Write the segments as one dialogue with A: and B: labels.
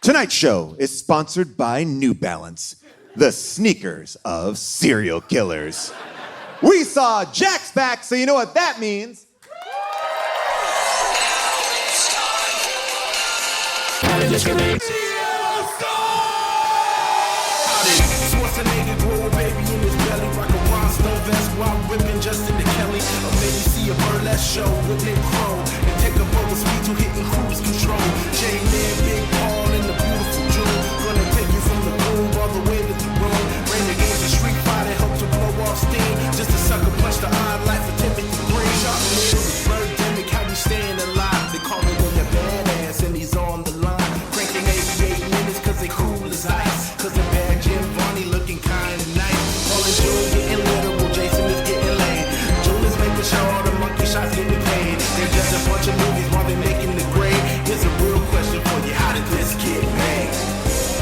A: Tonight's show is sponsored by New Balance, the sneakers of serial killers. We saw Jack's back, so you know what that means.
B: Schwarzenegger grow a baby in his belly, rock a rhinestone vest while whipping Justin to Kelly. Or maybe see a burlesque show with Nick Crow and take a boat with speed to hitting cruise control. J-Man, Big Paul, and the beautiful June. Gonna take you from the room all the way to the room. Renegades and Street Fighter help to blow off steam. Just a sucker punch the odd life of Timothy Green. Sharp needle, the birdemic, how we staying alive. They call me when you're badass and he's on the line. Cranking 88 minutes cause they cool as ice. Cause the bad Jim Varney looking kinda nice. Calling June getting literal, Jason is getting laid. June is making sure all the monkey shots getting paid. They're just a bunch of movies while they're making the grade. Here's a real question for you, how did this get made?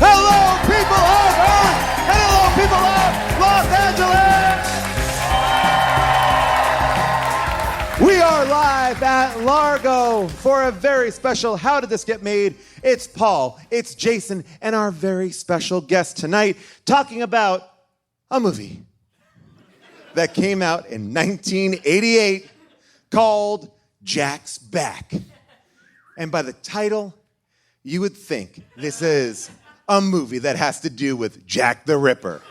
A: Hello, people of Earth! Hello, people of Los Angeles! We are live at Largo for a very special How Did This Get Made? It's Paul, it's Jason, and our very special guest tonight talking about a movie that came out in 1988 called Jack's Back. And by the title, you would think this is a movie that has to do with Jack the Ripper.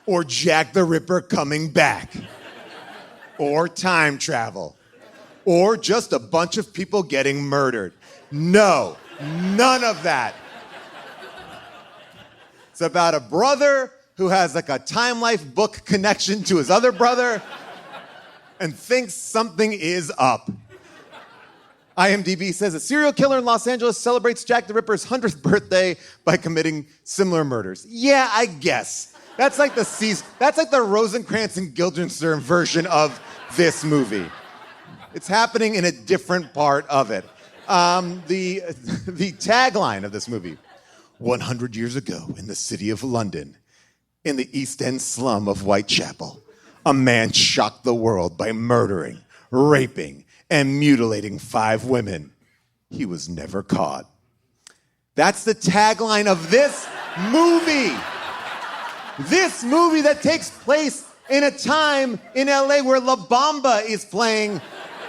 A: Or Jack the Ripper coming back. Or time travel. Or just a bunch of people getting murdered. No, none of that. It's about a brother who has like a Time Life book connection to his other brother and thinks something is up. IMDb says a serial killer in Los Angeles celebrates Jack the Ripper's 100th birthday by committing similar murders. Yeah, I guess. That's like the Rosencrantz and Guildenstern version of this movie. It's happening in a different part of it. The tagline of this movie: 100 years ago in the city of London, in the East End slum of Whitechapel, a man shocked the world by murdering, raping, and mutilating 5 women. He was never caught. That's the tagline of this movie. This movie that takes place in a time in LA where La Bamba is playing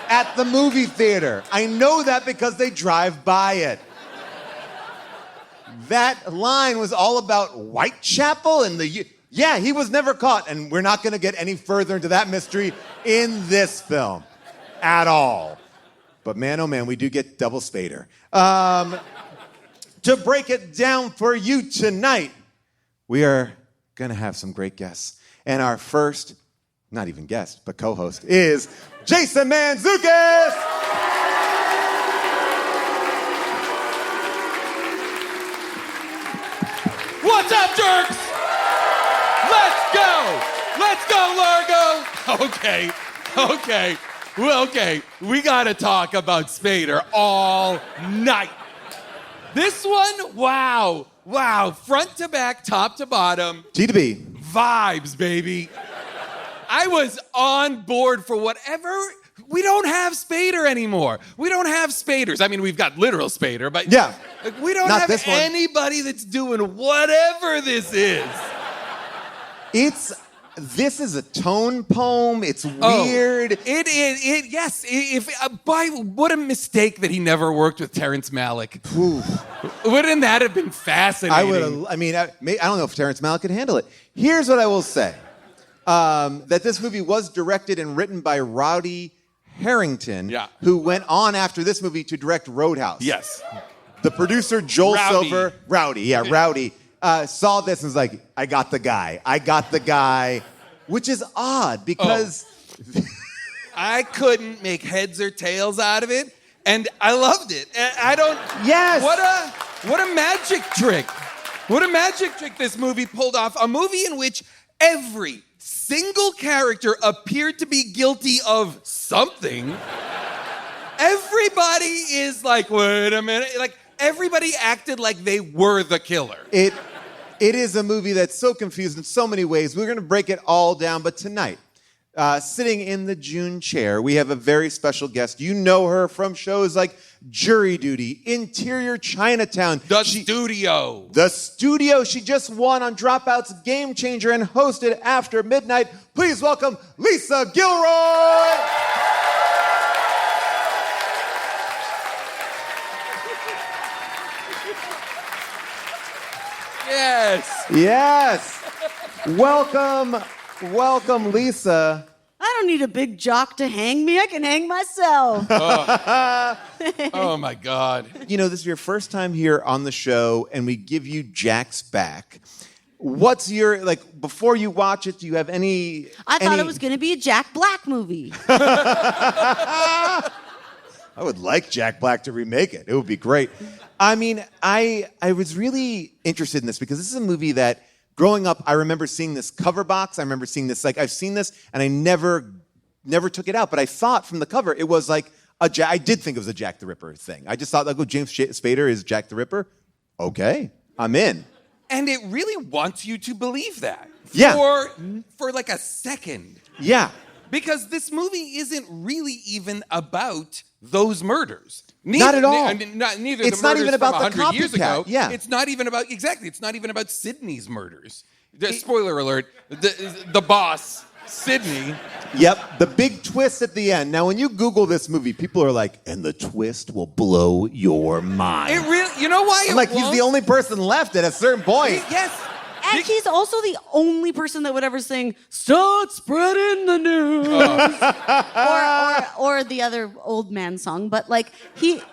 A: at the movie theater. I know that because they drive by it. That line was all about Whitechapel and yeah, he was never caught, and we're not gonna get any further into that mystery in this film at all. But man, oh man, we do get double Spader. To break it down for you tonight, we are gonna have some great guests. And our first, not even guest, but co-host is Jason Mantzoukas!
C: What's up, jerks? Let's go! Let's go, Largo! Okay. We gotta talk about Spader all night. This one, wow. Front to back, top to bottom.
A: T to B.
C: Vibes, baby. I was on board for whatever. We don't have Spader anymore. We don't have Spaders. I mean, we've got literal Spader, but
A: yeah,
C: we don't have anybody that's doing whatever this is.
A: This is a tone poem. It's weird.
C: Yes. What a mistake that he never worked with Terrence Malick.
A: Ooh.
C: Wouldn't that have been fascinating?
A: I don't know if Terrence Malick could handle it. Here's what I will say. That this movie was directed and written by Rowdy Harrington, who went on after this movie to direct Roadhouse.
C: Yes.
A: The producer, Joel Silver, Rowdy, saw this and was like, I got the guy, which is odd because...
C: I couldn't make heads or tails out of it, and I loved it.
A: Yes!
C: What a magic trick. What a magic trick this movie pulled off. A movie in which every single character appeared to be guilty of something. Everybody is like, wait a minute. Like, everybody acted like they were the killer.
A: It is a movie that's so confused in so many ways. We're going to break it all down, but tonight, sitting in the June chair, we have a very special guest. You know her from shows like Jury Duty, Interior Chinatown.
C: The Studio.
A: The Studio. She just won on Dropout's Game Changer and hosted After Midnight. Please welcome Lisa Gilroy.
C: Yes.
A: Yes. Welcome, Lisa.
D: I don't need a big jock to hang me. I can hang myself.
C: Oh my God.
A: You know, this is your first time here on the show, and we give you Jack's back. What's your, like, before you watch it, do you have any...
D: I thought it was going to be a Jack Black movie.
A: I would like Jack Black to remake it. It would be great. I mean, I was really interested in this because this is a movie that, growing up, I remember seeing this cover box. I remember seeing this, like, I've seen this, and I never took it out. But I thought from the cover, it was like I did think it was a Jack the Ripper thing. I just thought, like, oh, James Spader is Jack the Ripper? Okay, I'm in.
C: And it really wants you to believe that.
A: Yeah.
C: For like a second.
A: Yeah.
C: Because this movie isn't really even about those murders.
A: Not at all.
C: Neither
A: It's
C: the
A: not
C: murders
A: even about
C: from
A: the
C: 100 years
A: copycat.
C: ago.
A: Yeah.
C: It's not even about, exactly, it's not even about Sydney's murders. Spoiler alert, the boss, Sydney.
A: Yep, the big twist at the end. Now, when you Google this movie, people are like, and the twist will blow your mind.
C: It really, you know why?
A: I'm like, he's the only person left at a certain point.
C: Yes.
D: And he's also the only person that would ever sing, "Start spreading the news," or the other old man song. But like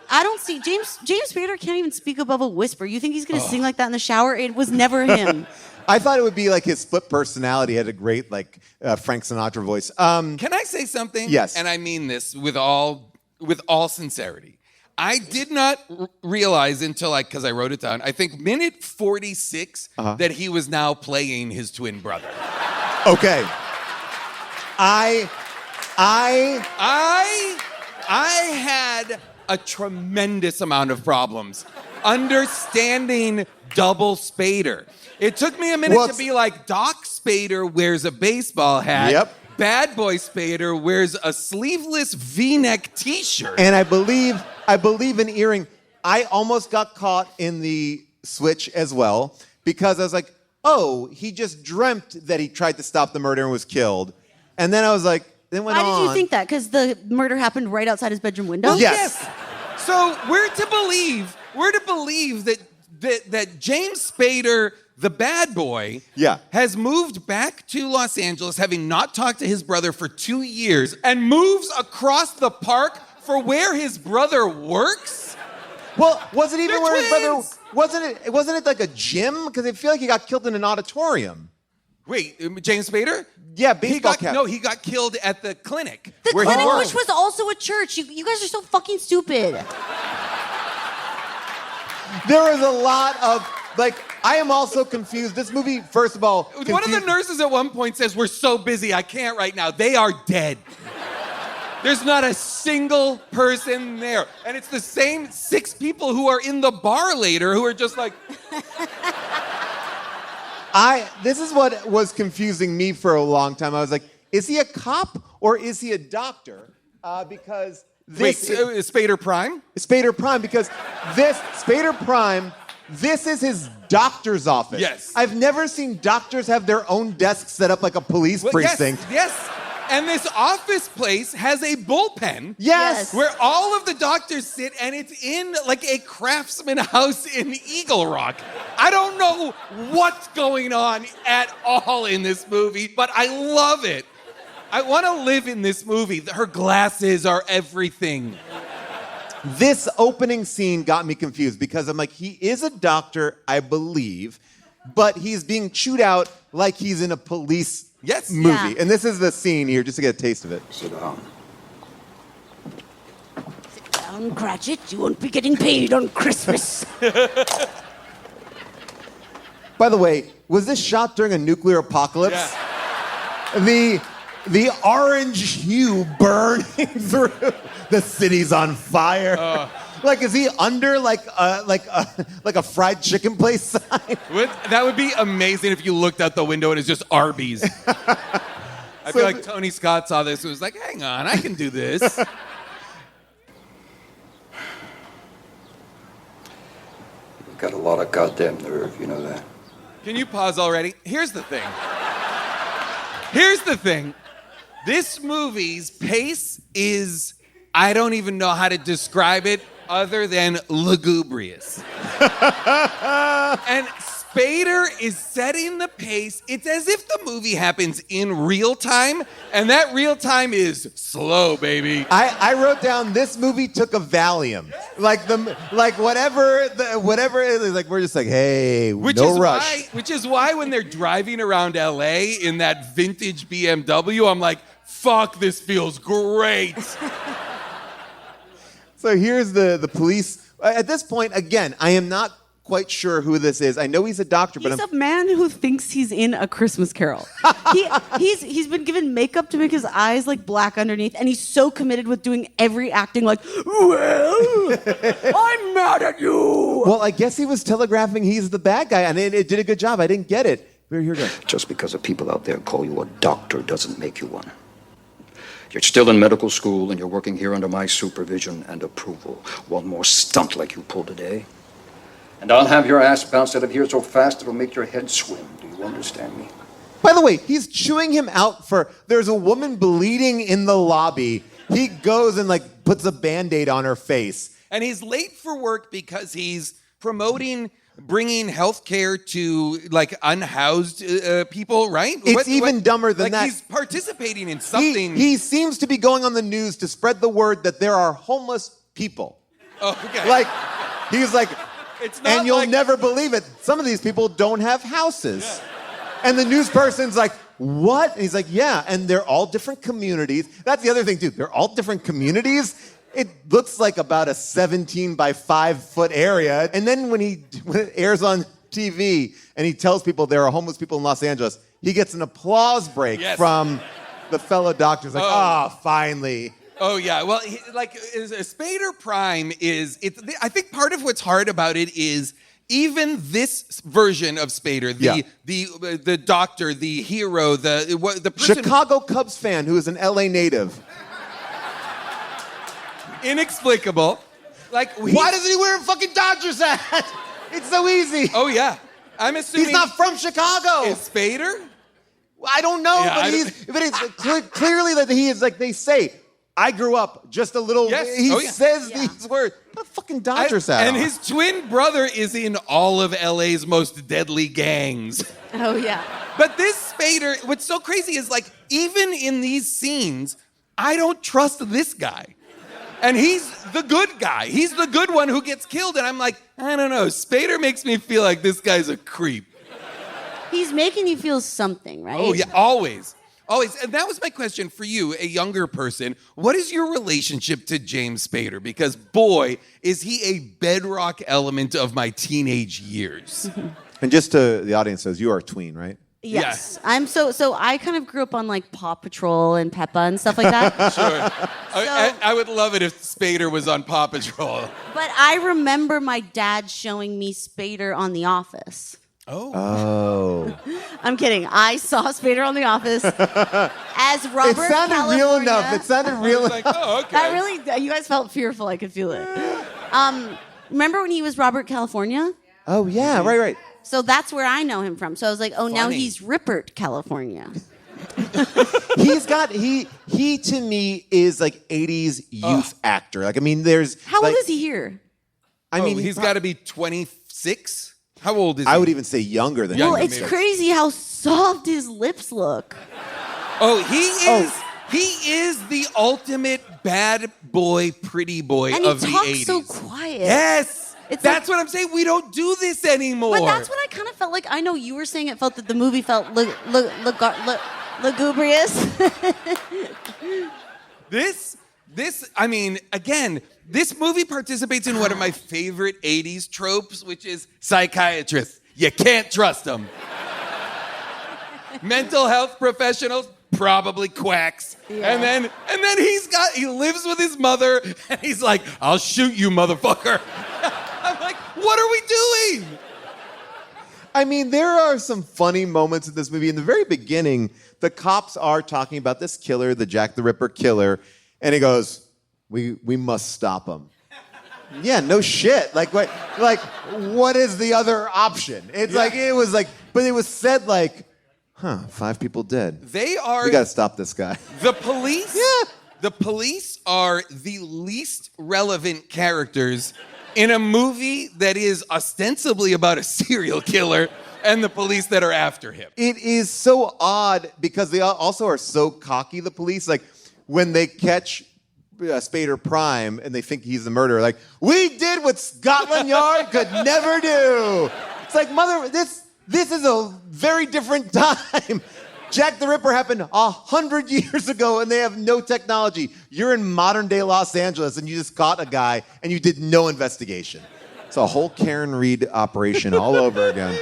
D: I don't see James Spader can't even speak above a whisper. You think he's gonna sing like that in the shower? It was never him.
A: I thought it would be like his split personality. He had a great like Frank Sinatra voice.
C: Can I say something?
A: Yes.
C: And I mean this with all sincerity. I did not realize until because I wrote it down, I think minute 46 that he was now playing his twin brother.
A: Okay. I
C: had a tremendous amount of problems understanding double Spader. It took me a minute to be like, Doc Spader wears a baseball hat.
A: Yep.
C: Bad Boy Spader wears a sleeveless V-neck T-shirt.
A: And I believe an earring. I almost got caught in the switch as well because I was like, oh, he just dreamt that he tried to stop the murder and was killed. And then I was like, then went on.
D: Why did you think that? Because the murder happened right outside his bedroom window?
C: Well,
A: Yes.
C: So we're to believe that James Spader, the bad boy, has moved back to Los Angeles, having not talked to his brother for 2 years, and moves across the park for where his brother works?
A: Well, wasn't even
C: They're
A: where his brother
C: twins.
A: wasn't it like a gym? Because I feel like he got killed in an auditorium.
C: Wait, James Spader?
A: Yeah, baseball cap.
C: No, he got killed at the clinic.
D: The
C: where he
D: clinic,
C: worked.
D: which was also a church. You guys are so fucking stupid.
A: There is a lot of, like, I am also confused. This movie, first of all...
C: One of the nurses at one point says, "We're so busy, I can't right now." They are dead. There's not a single person there. And it's the same 6 people who are in the bar later who are just like...
A: This is what was confusing me for a long time. I was like, is he a cop or is he a doctor? Because this...
C: Wait, Spader Prime?
A: Spader Prime, because Spader Prime, this is his doctor's office.
C: Yes.
A: I've never seen doctors have their own desk set up like a police precinct.
C: Yes. And this office place has a bullpen.
A: Yes.
C: Where all of the doctors sit, and it's in like a craftsman house in Eagle Rock. I don't know what's going on at all in this movie, but I love it. I want to live in this movie. Her glasses are everything.
A: This opening scene got me confused because I'm like, he is a doctor, I believe, but he's being chewed out like he's in a police movie.
D: Yeah.
A: And this is the scene here, just to get a taste of it.
E: Sit down.
D: Sit down, Cratchit. You won't be getting paid on Christmas.
A: By the way, was this shot during a nuclear apocalypse?
C: Yeah.
A: The orange hue burning through. The city's on fire. Like, is he under like a fried chicken place sign?
C: That would be amazing if you looked out the window and it's just Arby's. I feel like Tony Scott saw this and was like, hang on, I can do this.
E: You've got a lot of goddamn nerve, you know that?
C: Can you pause already? Here's the thing. This movie's pace is, I don't even know how to describe it other than lugubrious. And Spader is setting the pace. It's as if the movie happens in real time, and that real time is slow, baby.
A: I wrote down this movie took a Valium. Whatever it is, like we're just like, hey, no rush.
C: Which is why when they're driving around LA in that vintage BMW, I'm like, fuck, this feels great.
A: So here's the police. At this point, again, I am not quite sure who this is. I know he's a doctor, but
D: he's a man who thinks he's in A Christmas Carol. He's been given makeup to make his eyes like black underneath, and he's so committed with doing every acting like, well, I'm mad at you.
A: Well, I guess he was telegraphing he's the bad guy, and it did a good job. I didn't get it. Here we go.
E: Just because the people out there call you a doctor doesn't make you one. You're still in medical school, and you're working here under my supervision and approval. One more stunt like you pulled today, and I'll have your ass bounced out of here so fast it'll make your head swim. Do you understand me?
A: By the way, he's chewing him out there's a woman bleeding in the lobby. He goes and puts a Band-Aid on her face.
C: And he's late for work because he's promoting bringing health care to unhoused people, right?
A: It's even dumber than that.
C: He's participating in something.
A: He seems to be going on the news to spread the word that there are homeless people.
C: Oh, okay.
A: He's like,
C: it's not
A: and you'll never believe it. Some of these people don't have houses. Yeah. And the news person's like, what? And he's like, yeah, and they're all different communities. That's the other thing, too. They're all different communities. It looks like about a 17 by 5 foot area. And then when it airs on TV and he tells people there are homeless people in Los Angeles, he gets an applause break from the fellow doctors. Finally.
C: Oh, yeah. Well, Spader Prime I think part of what's hard about it is even this version of Spader, the doctor, the hero, the person...
A: Chicago Cubs fan who is an LA native.
C: Inexplicable.
A: Why doesn't he wear a fucking Dodgers hat? It's so easy.
C: Oh, yeah. I'm assuming...
A: He's not from Chicago.
C: Is Spader?
A: I don't know, but it's clearly that he is they say, I grew up just a little...
C: Yes.
A: He says these words. What a fucking Dodgers hat.
C: And his twin brother is in all of LA's most deadly gangs.
D: Oh, yeah.
C: But this Spader, what's so crazy is even in these scenes, I don't trust this guy. And he's the good guy. He's the good one who gets killed. And I'm like, I don't know. Spader makes me feel like this guy's a creep.
D: He's making you feel something, right?
C: Oh, yeah, always. Always. And that was my question for you, a younger person. What is your relationship to James Spader? Because, boy, is he a bedrock element of my teenage years.
A: And just to the audience says, you are a tween, right?
D: Yes. Yeah. I'm so I kind of grew up on Paw Patrol and Peppa and stuff like that.
C: Sure. I would love it if Spader was on Paw Patrol.
D: But I remember my dad showing me Spader on The Office.
A: Oh.
D: I'm kidding. I saw Spader on The Office as Robert
A: It sounded
D: California.
A: real enough. It sounded real enough.
C: Oh, okay.
D: That really, you guys felt fearful. I could feel it. Remember when he was Robert California?
A: Oh, yeah. Right.
D: So that's where I know him from. So I was like, now he's Rippert, California.
A: He to me is 80s youth actor. There's...
D: How old is he here?
C: He's got to be 26. How old is he?
A: I would even say younger than
D: Well, it's crazy how soft his lips look.
C: Oh, he is the ultimate bad boy, pretty boy of the 80s.
D: And he talks so quiet.
C: Yes. That's what I'm saying. We don't do this anymore.
D: But that's what I kind of felt like. I know you were saying it felt that the movie felt lugubrious.
C: This movie participates in one of my favorite 80s tropes, which is psychiatrists. You can't trust them. Mental health professionals, probably quacks. Yeah. And then he lives with his mother, and he's like, I'll shoot you, motherfucker. I'm like, what are we doing?
A: I mean, there are some funny moments in this movie. In the very beginning, the cops are talking about this killer, the Jack the Ripper killer, and he goes, "We must stop him." Yeah, no shit. Like what is the other option? It's but it was said 5 people dead. We gotta stop this guy.
C: The police.
A: Yeah.
C: The police are the least relevant characters in a movie that is ostensibly about a serial killer and the police that are after him.
A: It is so odd because they also are so cocky, the police. Like, when they catch Spader Prime and they think he's the murderer, like, we did what Scotland Yard could never do. It's like, this is a very different time. Jack the Ripper happened 100 years ago and they have no technology. You're in modern day Los Angeles and you just caught a guy and you did no investigation. It's a whole Karen Reed operation all over again.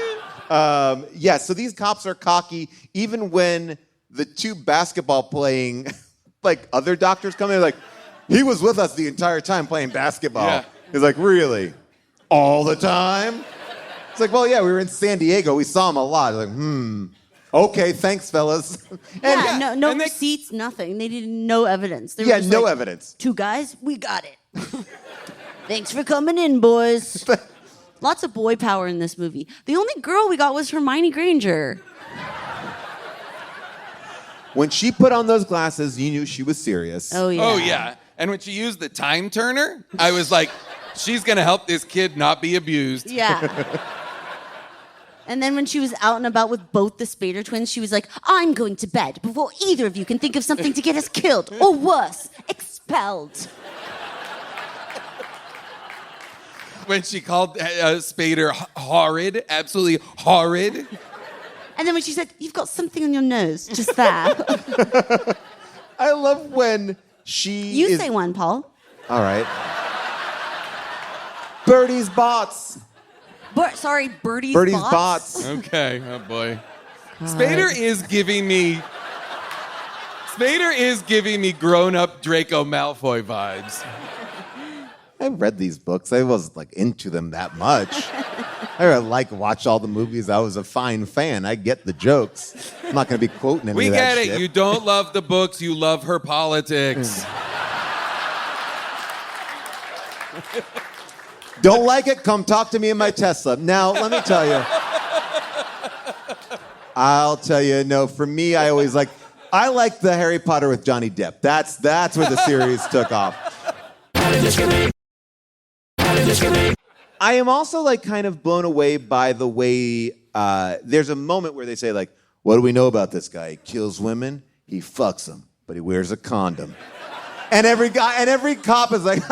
A: So these cops are cocky even when the 2 basketball playing other doctors come in, like, he was with us the entire time playing basketball.
C: Yeah.
A: He's like, really? All the time? It's like, well, yeah, we were in San Diego. We saw him a lot. Like, okay, thanks, fellas.
D: And no receipts, nothing. They needed no evidence. They were just
A: no evidence.
D: 2 guys, we got it. Thanks for coming in, boys. Lots of boy power in this movie. The only girl we got was Hermione Granger.
A: When she put on those glasses, you knew she was serious.
D: Oh, yeah.
C: Oh, yeah. And when she used the time turner, I was like, she's going to help this kid not be abused.
D: Yeah. And then when she was out and about with both the Spader twins, she was like, I'm going to bed before either of you can think of something to get us killed. Or worse, expelled.
C: When she called Spader horrid, absolutely horrid.
D: And then when she said, you've got something on your nose, just that.
A: I love when she
D: You say one, Paul.
A: All right. Birdie's bots.
D: Birdie's
A: bots.
C: Okay, oh boy. Spader is giving me grown-up Draco Malfoy vibes.
A: I read these books. I wasn't into them that much. I watch all the movies. I was a fine fan. I get the jokes. I'm not going to be quoting any
C: We
A: of that
C: get it.
A: shit.
C: You don't love the books. You love her politics.
A: Don't like it? Come talk to me in my Tesla. Now, let me tell you. I'll tell you, no, for me, I like the Harry Potter with Johnny Depp. That's where the series took off. I am also kind of blown away by the way there's a moment where they say what do we know about this guy? He kills women, he fucks them, but he wears a condom. And every cop is like,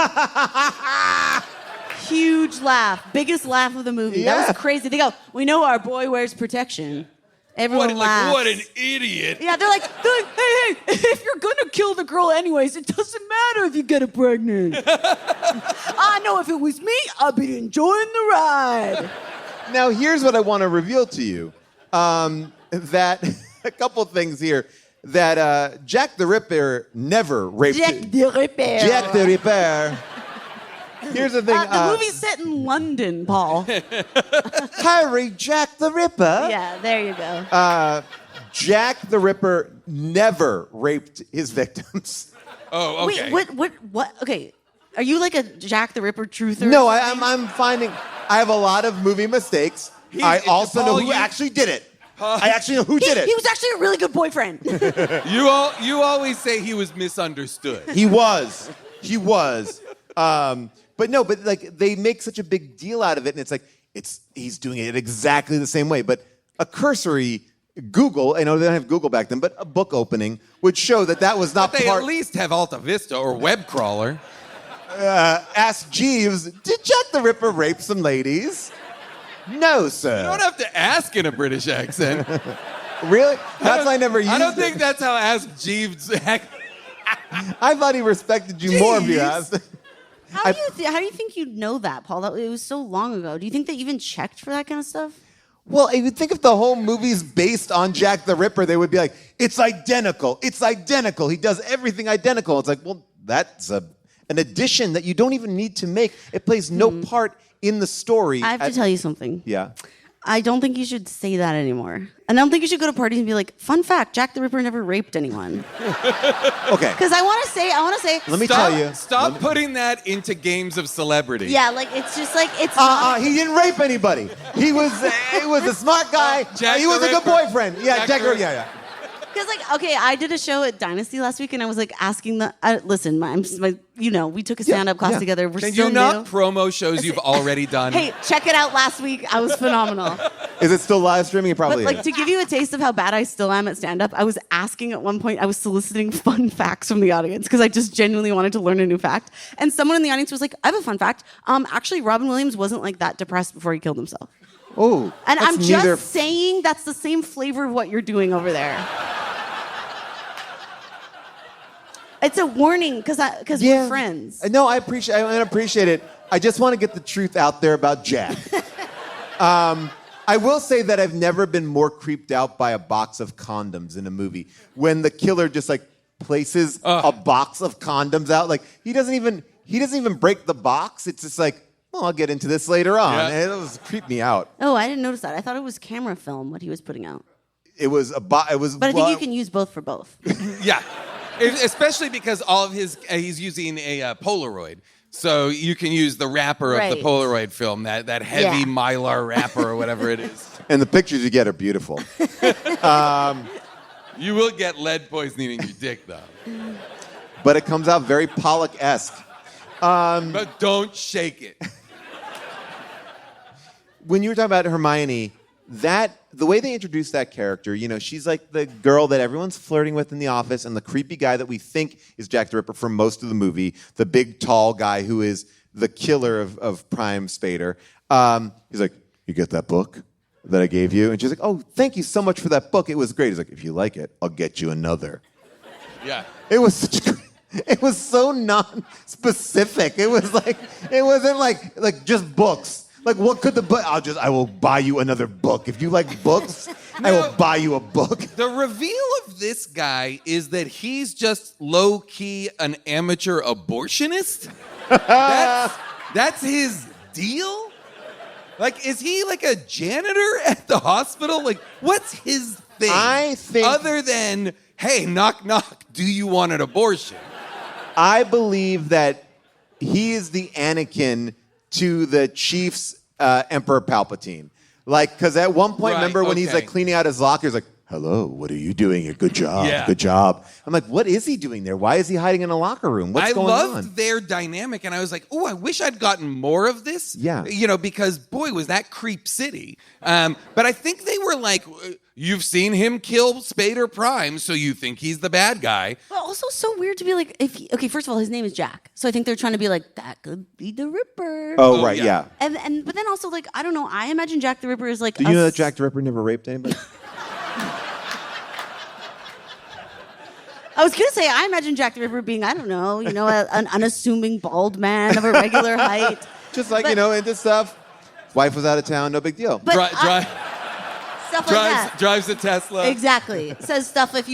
D: Huge laugh. Biggest laugh of the movie.
A: Yeah.
D: That was crazy. They go, we know our boy wears protection. Everyone laughs.
C: What an idiot.
D: Yeah, they're like, hey, if you're gonna kill the girl anyways, it doesn't matter if you get her pregnant. I know if it was me, I'd be enjoying the ride.
A: Now, here's what I want to reveal to you. That a couple things here. That Jack the Ripper never raped...
D: Jack the Ripper.
A: Jack the Ripper. Here's the thing.
D: The movie's set in London, Paul.
A: Harry Jack the Ripper.
D: Yeah, there you go.
A: Jack the Ripper never raped his victims.
C: Oh, okay.
D: Wait, what? Okay, are you like a Jack the Ripper truther?
A: No, I'm finding... I have a lot of movie mistakes. I also know who actually did it. I actually know who did it.
D: He was actually a really good boyfriend.
C: You always say he was misunderstood.
A: He was. But they make such a big deal out of it, and he's doing it exactly the same way. But a cursory Google, I know they didn't have Google back then, but a book opening would show that was not
C: But they
A: part.
C: at least have Alta Vista or web crawler.
A: Ask Jeeves, did Jack the Ripper rape some ladies? No, sir.
C: You don't have to ask in a British accent.
A: Really? I never used it.
C: I don't think that's how Ask Jeeves act.
A: I thought he respected you more if you asked.
D: How do you think you'd know that, Paul? It was so long ago. Do you think they even checked for that kind of stuff?
A: Well, if you think if the whole movie's based on Jack the Ripper, they would be like, it's identical. It's identical. He does everything identical. It's like, well, that's an addition that you don't even need to make. It plays no part in the story.
D: I have to tell you something.
A: Yeah.
D: I don't think you should say that anymore. And I don't think you should go to parties and be like, fun fact, Jack the Ripper never raped anyone.
A: Okay.
D: Because I want to say.
A: Let me tell you.
C: Stop putting that into games of celebrity.
D: Yeah, like, it's just like, it's not.
A: He didn't rape anybody. He was a smart guy.
C: Jack
A: He was
C: the
A: a good
C: Ripper.
A: boyfriend. Yeah, Jack the Ripper. Yeah.
D: Because, like, okay, I did a show at Dynasty last week, and I was, like, asking listen, we took a stand-up class together. We're
C: Can
D: still
C: you not
D: new.
C: promo shows you've already done?
D: Hey, check it out last week. I was phenomenal.
A: Is it still live streaming? It probably
D: But, like,
A: is.
D: to give you a taste of how bad I still am at stand-up, I was asking at one point, I was soliciting fun facts from the audience, because I just genuinely wanted to learn a new fact. And someone in the audience was like, I have a fun fact. Actually, Robin Williams wasn't, like, that depressed before he killed himself.
A: Oh,
D: And
A: that's
D: I'm just saying that's the same flavor of what you're doing over there. It's a warning because we're friends.
A: No, I appreciate it. I just want to get the truth out there about Jack. I will say that I've never been more creeped out by a box of condoms in a movie. When the killer just like places a box of condoms out, like he doesn't even break the box. It's just like, well, I'll get into this later on.
C: Yeah.
A: And it was creeped me out.
D: Oh, I didn't notice that. I thought it was camera film what he was putting out.
A: It was
D: But I think you can use both for both.
C: Yeah. Especially because all of he's using a Polaroid. So you can use the wrapper of the Polaroid film, that heavy Mylar wrapper or whatever it is.
A: And the pictures you get are beautiful.
C: You will get lead poisoning in your dick, though.
A: But it comes out very Pollock-esque.
C: But don't shake it.
A: When you were talking about Hermione, the way they introduced that character, she's like the girl that everyone's flirting with in the office, and the creepy guy that we think is Jack the Ripper for most of the movie, the big, tall guy who is the killer of Prime Spader. He's like, you get that book that I gave you? And she's like, oh, thank you so much for that book. It was great. He's like, if you like it, I'll get you another.
C: Yeah.
A: It was so non-specific. It wasn't like just books. Like, what could the book? I will buy you another book. If you like books, I will buy you a book.
C: The reveal of this guy is that he's just low-key an amateur abortionist. That's his deal? Like, is he like a janitor at the hospital? Like, what's his thing?
A: I think...
C: Other than, hey, knock, knock, do you want an abortion?
A: I believe that he is the Anakin to the Chief's Emperor Palpatine. Like, because at one point, remember when he's like cleaning out his locker, he's like, hello, what are you doing here? Good job, good job. I'm like, what is he doing there? Why is he hiding in a locker room? What's going on?
C: I loved their dynamic, and I was like, oh, I wish I'd gotten more of this.
A: Yeah.
C: Because, boy, was that Creep City. But I think they were like, you've seen him kill Spader Prime, so you think he's the bad guy.
D: But also so weird to be like, first of all, his name is Jack. So I think they're trying to be like, that could be the Ripper.
A: Oh, right, yeah.
D: But then also, like, I don't know, I imagine Jack the Ripper is like...
A: Do you know that Jack the Ripper never raped anybody?
D: I was going to say, I imagine Jack the Ripper being, I don't know, an unassuming bald man of a regular height.
A: Just like, into stuff. Wife was out of town, no big deal.
D: But stuff like that.
C: Drives a Tesla.
D: Exactly. Says stuff like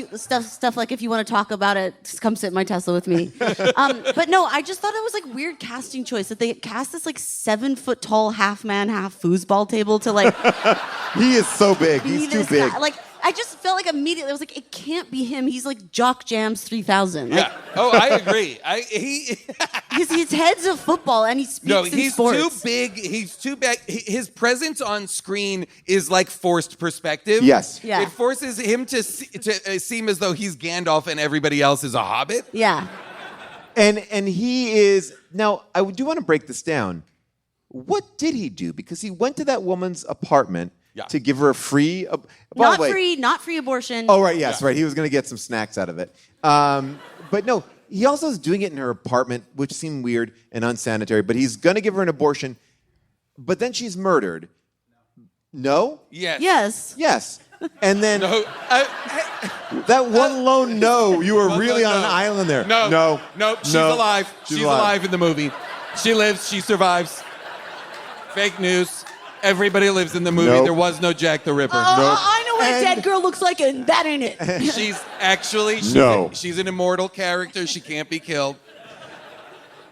D: if you want to talk about it, just come sit in my Tesla with me. But no, I just thought it was like weird casting choice that they cast this like 7-foot tall half man, half foosball table to like.
A: He is so big. He's too big.
D: Like I just felt like immediately I was like, it can't be him. He's like Jock Jams 3000. Like,
C: Yeah. Oh, I agree.
D: Because his head's a football and he speaks in sports.
C: Too big. He's too big. His presence on screen is like forced perspective.
A: Yes.
D: Yeah.
C: It forces him to seem as though he's Gandalf and everybody else is a hobbit.
D: Yeah.
A: And he is... Now, I do want to break this down. What did he do? Because he went to that woman's apartment to give her a free...
D: Not free abortion.
A: Oh, right, yes, right. He was going to get some snacks out of it. But no, he also is doing it in her apartment, which seemed weird and unsanitary, but he's going to give her an abortion, but then she's murdered. No?
C: Yes.
A: Yes. And then...
C: No.
A: That one lone no, you were really on an island there.
C: No. She's alive. She's alive in the movie. She lives. She survives. Fake news. Everybody lives in the movie.
A: Nope.
C: There was no Jack the Ripper.
D: I know what a dead girl looks like, and that ain't it.
C: She's an immortal character. She can't be killed.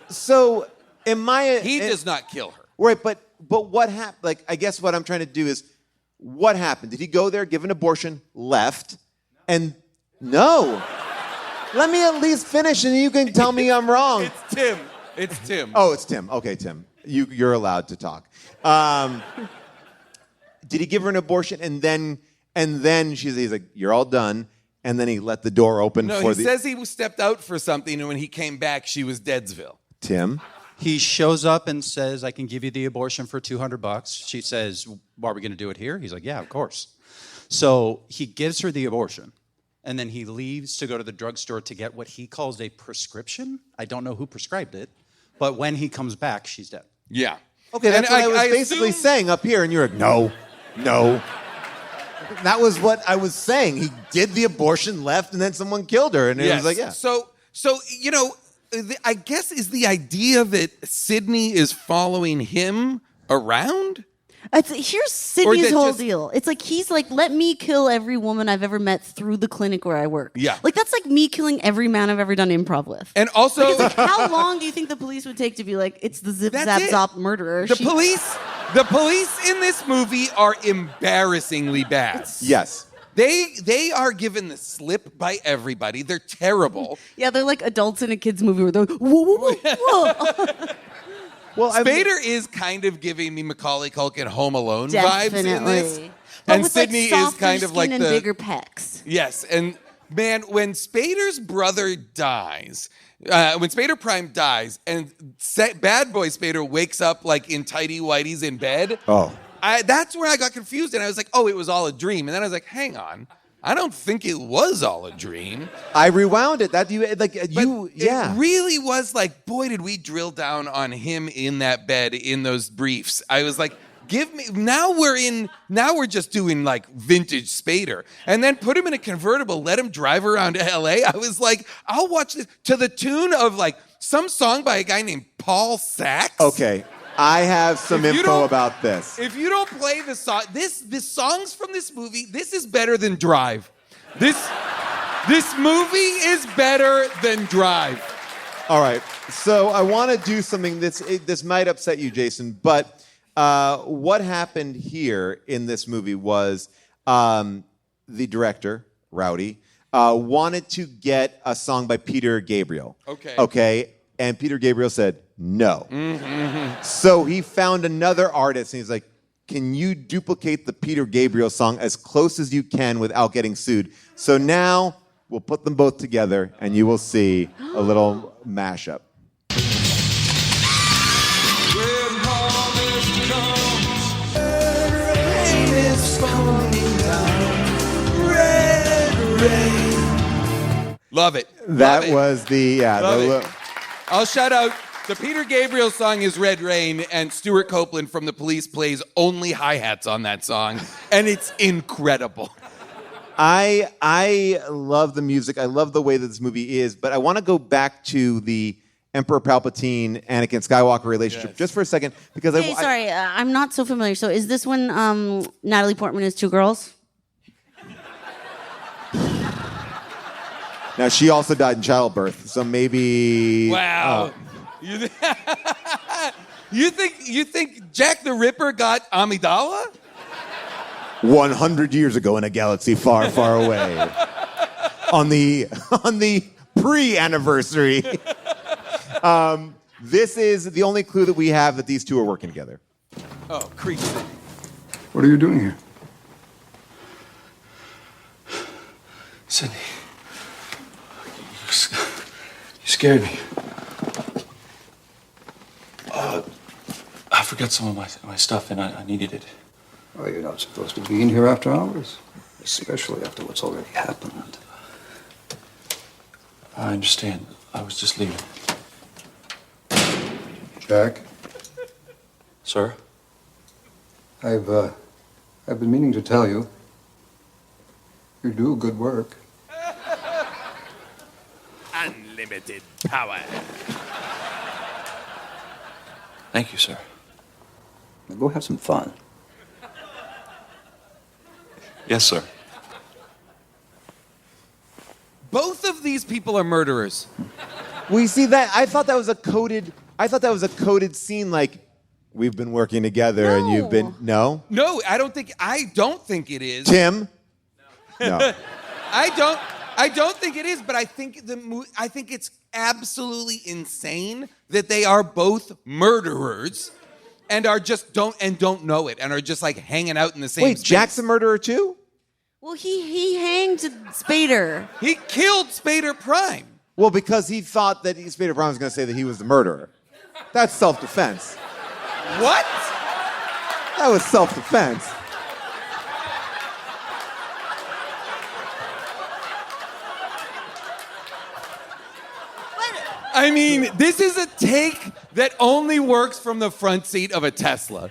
A: So,
C: He does not kill her.
A: Right, but what happened? Like, I guess what I'm trying to do is, What happened? Did he go there, give an abortion, left, and no? Let me at least finish, and you can tell me I'm wrong.
C: It's Tim. It's Tim.
A: Oh, it's Tim. Okay, Tim. You're allowed to talk. Did he give her an abortion, and then he's like, you're all done, and then he let the door open
C: No,
A: for
C: he says he stepped out for something, and when he came back, she was Deadsville.
A: Tim?
F: He shows up and says, I can give you the abortion for $200. She says, are we going to do it here? He's like, yeah, of course. So he gives her the abortion, and then he leaves to go to the drugstore to get what he calls a prescription. I don't know who prescribed it, but when he comes back, she's dead.
C: Yeah.
A: Okay, that's what I was basically saying up here, and you're like, no. That was what I was saying. He did the abortion, left, and then someone killed her, and it was like, yeah.
C: So you know, I guess is the idea that Sydney is following him around?
D: Here's Sydney's
C: that
D: whole
C: just-
D: deal. It's like he's like, let me kill every woman I've ever met through the clinic where I work.
C: Yeah.
D: Like that's like me killing every man I've ever done improv with.
C: And also,
D: Like, it's like, how long do you think the police would take to be like, it's the zip
C: That's
D: zap
C: it.
D: zop murderer?
C: the police in this movie are embarrassingly bad.
A: Yes.
C: They are given the slip by everybody. They're terrible.
D: Yeah, they're like adults in a kids movie where they're like, whoa, whoa, whoa, whoa.
A: Well,
C: Spader is kind of giving me Macaulay Culkin Home Alone vibes in this.
D: Definitely. But
C: And
D: with
C: Sydney
D: like
C: is
D: softer
C: kind of like
D: skin and
C: the
D: bigger pecs.
C: Yes, and man, when Spader's brother dies, when Spader Prime dies, and bad boy Spader wakes up like in tighty whities in bed.
A: Oh.
C: That's where I got confused, and I was like, "Oh, it was all a dream." And then I was like, "Hang on, I don't think it was all a dream."
A: I rewound it.
C: It really was like, boy, did we drill down on him in that bed in those briefs. I was like, give me now we're just doing like vintage Spader. And then put him in a convertible, let him drive around LA. I was like, I'll watch this to the tune of like some song by a guy named Paul Sachs.
A: Okay. I have some info about this.
C: If you don't play the song, the songs from this movie, this is better than Drive. This movie is better than Drive.
A: All right. So I want to do something this might upset you, Jason, but what happened here in this movie was the director, Rowdy, wanted to get a song by Peter Gabriel. Okay. And Peter Gabriel said no. Mm-hmm. So he found another artist, and he's like, can you duplicate the Peter Gabriel song as close as you can without getting sued? So now we'll put them both together, and you will see a little mashup.
C: Love it.
A: That was the
C: I'll shout out the Peter Gabriel song is Red Rain, and Stuart Copeland from The Police plays only hi-hats on that song, and it's incredible.
A: I love the music. I love the way that this movie is, but I want to go back to the Emperor Palpatine, Anakin Skywalker relationship just for a second because
D: Sorry, I'm not so familiar. So is this when Natalie Portman is two girls?
A: Now she also died in childbirth, so maybe.
C: Wow. You think Jack the Ripper got Amidala?
A: 100 years ago in a galaxy far, far away. on the pre-anniversary. This is the only clue that we have that these two are working together.
C: Oh, creep.
E: What are you doing here?
G: Sydney, you scared me. I forgot some of my stuff, and I needed it.
E: Oh, you're not supposed to be in here after hours, especially after what's already happened.
G: I understand. I was just leaving.
E: Jack,
G: Sir?
E: I've been meaning to tell you, you do good work.
C: Unlimited power.
G: Thank you, sir.
E: Now go have some fun.
G: Yes, sir.
C: Both of these people are murderers.
A: We see that. I thought that was a coded scene. Like, we've been working together and you've been no?
C: No, I don't think it is.
A: Tim? No.
C: I don't think it is, but I think it's absolutely insane that they are both murderers and don't know it and are just like hanging out in the same
A: Wait,
C: space.
A: Jack's a murderer too?
D: Well, he hanged Spader.
C: He killed Spader Prime.
A: Well, because he thought that Spader Prime was going to say that he was the murderer. That's self-defense.
C: What?
A: That was self-defense.
C: I mean, this is a take that only works from the front seat of a Tesla.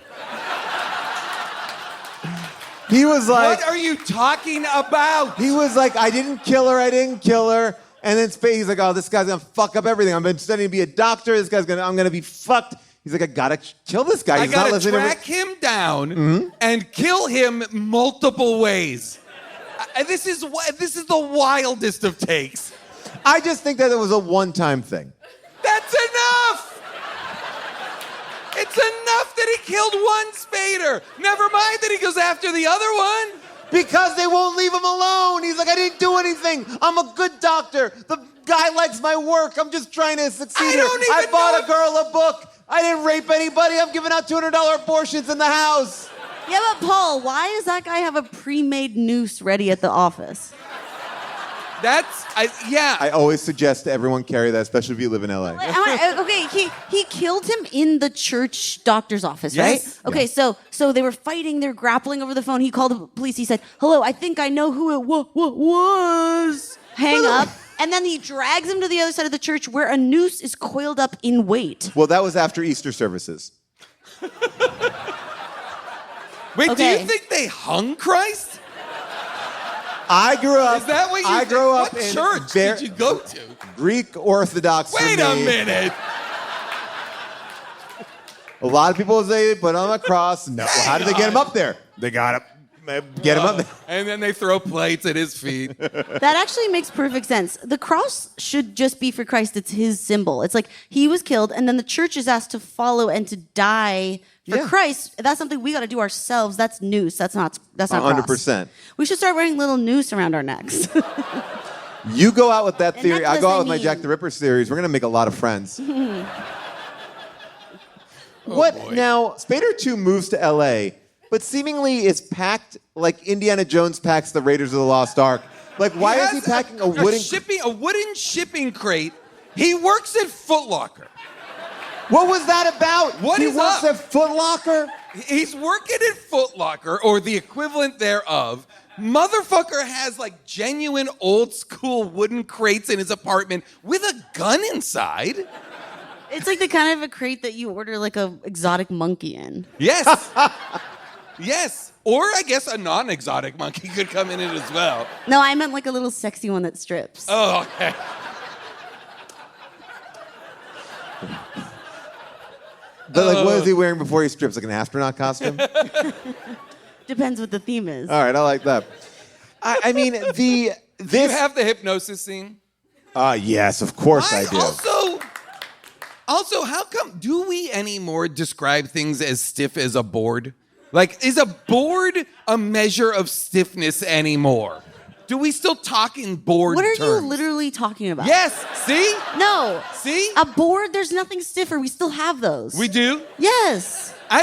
A: He was like...
C: What are you talking about?
A: He was like, I didn't kill her. And then he's like, oh, this guy's going to fuck up everything. I've been studying to be a doctor. I'm going to be fucked. He's like, I got to kill this guy.
C: I got to track him down and kill him multiple ways. This is the wildest of takes.
A: I just think that it was a one-time thing.
C: That's enough! It's enough that he killed one Spader. Never mind that he goes after the other one.
A: Because they won't leave him alone. He's like, I didn't do anything. I'm a good doctor. The guy likes my work. I'm just trying to succeed. I bought a girl a book. I didn't rape anybody. I'm giving out $200 abortions in the house.
D: Yeah, but Paul, why does that guy have a pre-made noose ready at the office?
A: I always suggest to everyone carry that, especially if you live in LA.
D: Okay, he killed him in the church doctor's office, right?
C: Yes.
D: Okay, so they were fighting, they're grappling over the phone. He called the police. He said, "Hello, I think I know who it was." Hang up. And then he drags him to the other side of the church where a noose is coiled up in weight.
A: Well, that was after Easter services.
C: Wait,
D: Okay.
C: do you think they hung Christ?
A: I grew up.
C: Is that what you
A: I grew up
C: What
A: in
C: church did you go to?
A: Greek Orthodox.
C: Wait a minute.
A: A lot of people say they put him on a cross. No, how did they get him up there? They got him. Get him up there.
C: And then they throw plates at his feet.
D: That actually makes perfect sense. The cross should just be for Christ. It's his symbol. It's like he was killed, and then the church is asked to follow and to die for Christ. That's something we got to do ourselves. That's noose. That's not
A: 100%.
D: We should start wearing little noose around our necks.
A: You go out with that
D: And
A: theory. I
D: necklace,
A: go out
D: I
A: with my
D: mean.
A: Jack the Ripper series. We're gonna make a lot of friends. What
C: boy.
A: now? Spader 2 moves to LA, but seemingly is packed like Indiana Jones packs the Raiders of the Lost Ark. Like, why is he packing a wooden
C: shipping crate? He works at Foot Locker.
A: What was that about?
C: What
A: he
C: is
A: works
C: up?
A: at Foot Locker?
C: He's working at Foot Locker, or the equivalent thereof. Motherfucker has like genuine old school wooden crates in his apartment with a gun inside.
D: It's like the kind of a crate that you order like a exotic monkey in.
C: Yes. Yes. Or I guess a non-exotic monkey could come in it as well.
D: No, I meant like a little sexy one that strips.
C: Oh, okay.
A: But like, what is he wearing before he strips? Like an astronaut costume?
D: Depends what the theme is.
A: All right, I like that. I mean,
C: Do you have the hypnosis scene?
A: Yes, of course I do.
C: Also, how come do we anymore describe things as stiff as a board? Like, is a board a measure of stiffness anymore? Do we still talk in board
D: What are
C: terms?
D: you literally talking about?
C: Yes. See?
D: No.
C: See?
D: A board, there's nothing stiffer. We still have those.
C: We do?
D: Yes.
C: I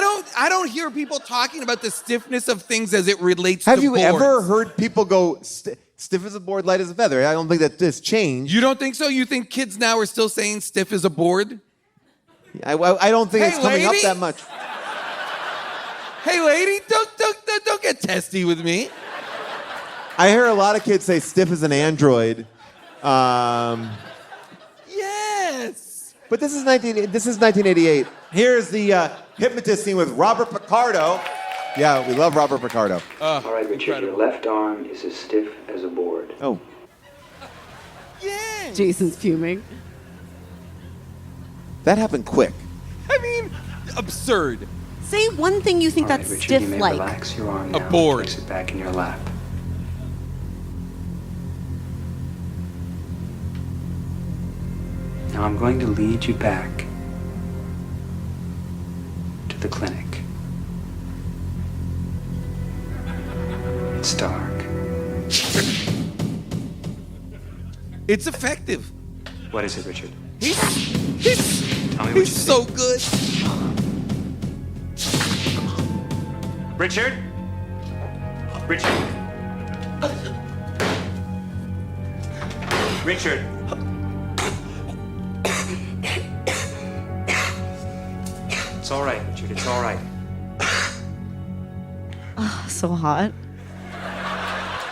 C: don't hear people talking about the stiffness of things as it relates
A: Have
C: to
A: you
C: boards.
A: ever heard people go stiff as a board, light as a feather? I don't think that this changed.
C: You don't think so? You think kids now are still saying stiff as a board?
A: I don't think it's coming up
C: lady?
A: that much.
C: Hey, lady, don't get testy with me.
A: I hear a lot of kids say stiff as an android.
C: Yes.
A: But this is 1988. Here's the hypnotist scene with Robert Picardo. Yeah, we love Robert Picardo.
H: All right, Richard, your left arm is as stiff as a board.
A: Oh.
C: Yeah.
D: Jason's fuming.
A: That happened quick.
C: I mean, absurd.
D: Say one thing you think
H: All right,
D: that's
H: Richard,
D: stiff
H: you may
D: like.
H: relax your arm
C: A
H: now.
C: board.
H: Place it back in your lap. Now I'm going to lead you back to the clinic. It's dark.
C: It's effective.
H: What is it, Richard?
C: He's
H: Tell me what you see.
C: so good.
H: Richard? Richard? Richard? It's all right, Richard. It's all right.
D: So hot.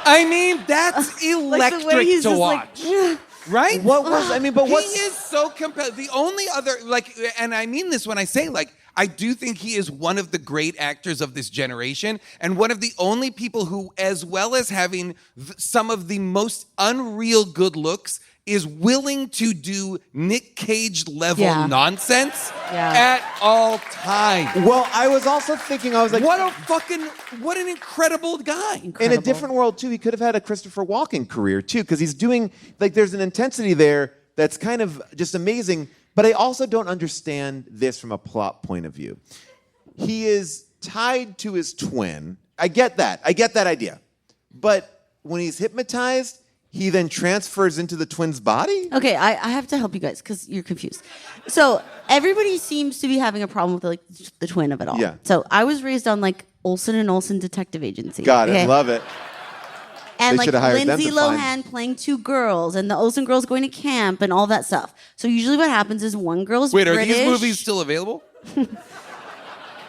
C: I mean, that's
D: Like the way
C: electric
D: he's
C: to
D: just
C: watch.
D: like,
C: Right?
A: What was, I mean, but
C: He
A: what?
C: is so compelling. The only other, like, and I mean this when I say, like, I do think he is one of the great actors of this generation and one of the only people who, as well as having some of the most unreal good looks, is willing to do Nick Cage level
D: Yeah.
C: nonsense
D: Yeah.
C: at all times.
A: Well, I was also thinking, I was like,
C: What an incredible guy.
A: in a
D: Incredible.
A: different world too, he could have had a Christopher Walken career too, because he's doing, like, there's an intensity there that's kind of just amazing. But I also don't understand this from a plot point of view. He is tied to his twin. I get that idea. But when he's hypnotized, he then transfers into the twin's body?
D: Okay, I have to help you guys because you're confused. So everybody seems to be having a problem with like the twin of it all.
A: Yeah.
D: So I was raised on like Olsen and Olsen Detective Agency.
A: Got it.
D: okay?
A: Love it.
D: And
A: They
D: like
A: shoulda hired them
D: Lindsay
A: to find-
D: Lohan playing two girls, and the Olsen girls going to camp, and all that stuff. So usually, what happens is one girl's
C: Wait, are
D: British.
C: these movies still available?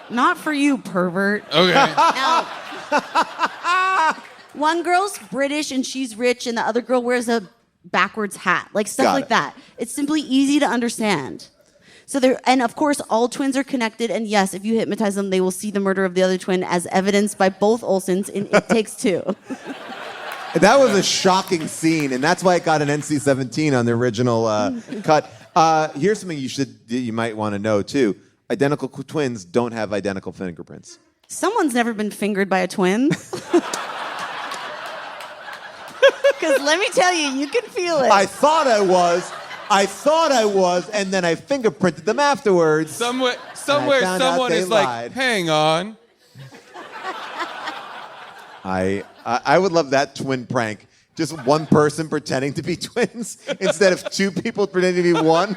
D: Not for you, pervert.
C: Okay.
D: Now, one girl's British and she's rich, and the other girl wears a backwards hat, like stuff
A: Got
D: like
A: it.
D: that. It's simply easy to understand. So there, and of course, all twins are connected. And yes, if you hypnotize them, they will see the murder of the other twin, as evidenced by both Olsens in It Takes Two.
A: That was a shocking scene, and that's why it got an NC-17 on the original cut. Here's something you might want to know too: identical twins don't have identical fingerprints.
D: Someone's never been fingered by a twin. Because let me tell you, you can feel it.
A: I thought I was, and then I fingerprinted them afterwards.
C: Somewhere
A: found out
C: someone
A: they
C: is like,
A: lied.
C: hang on.
A: I would love that twin prank. Just one person pretending to be twins instead of two people pretending to be one.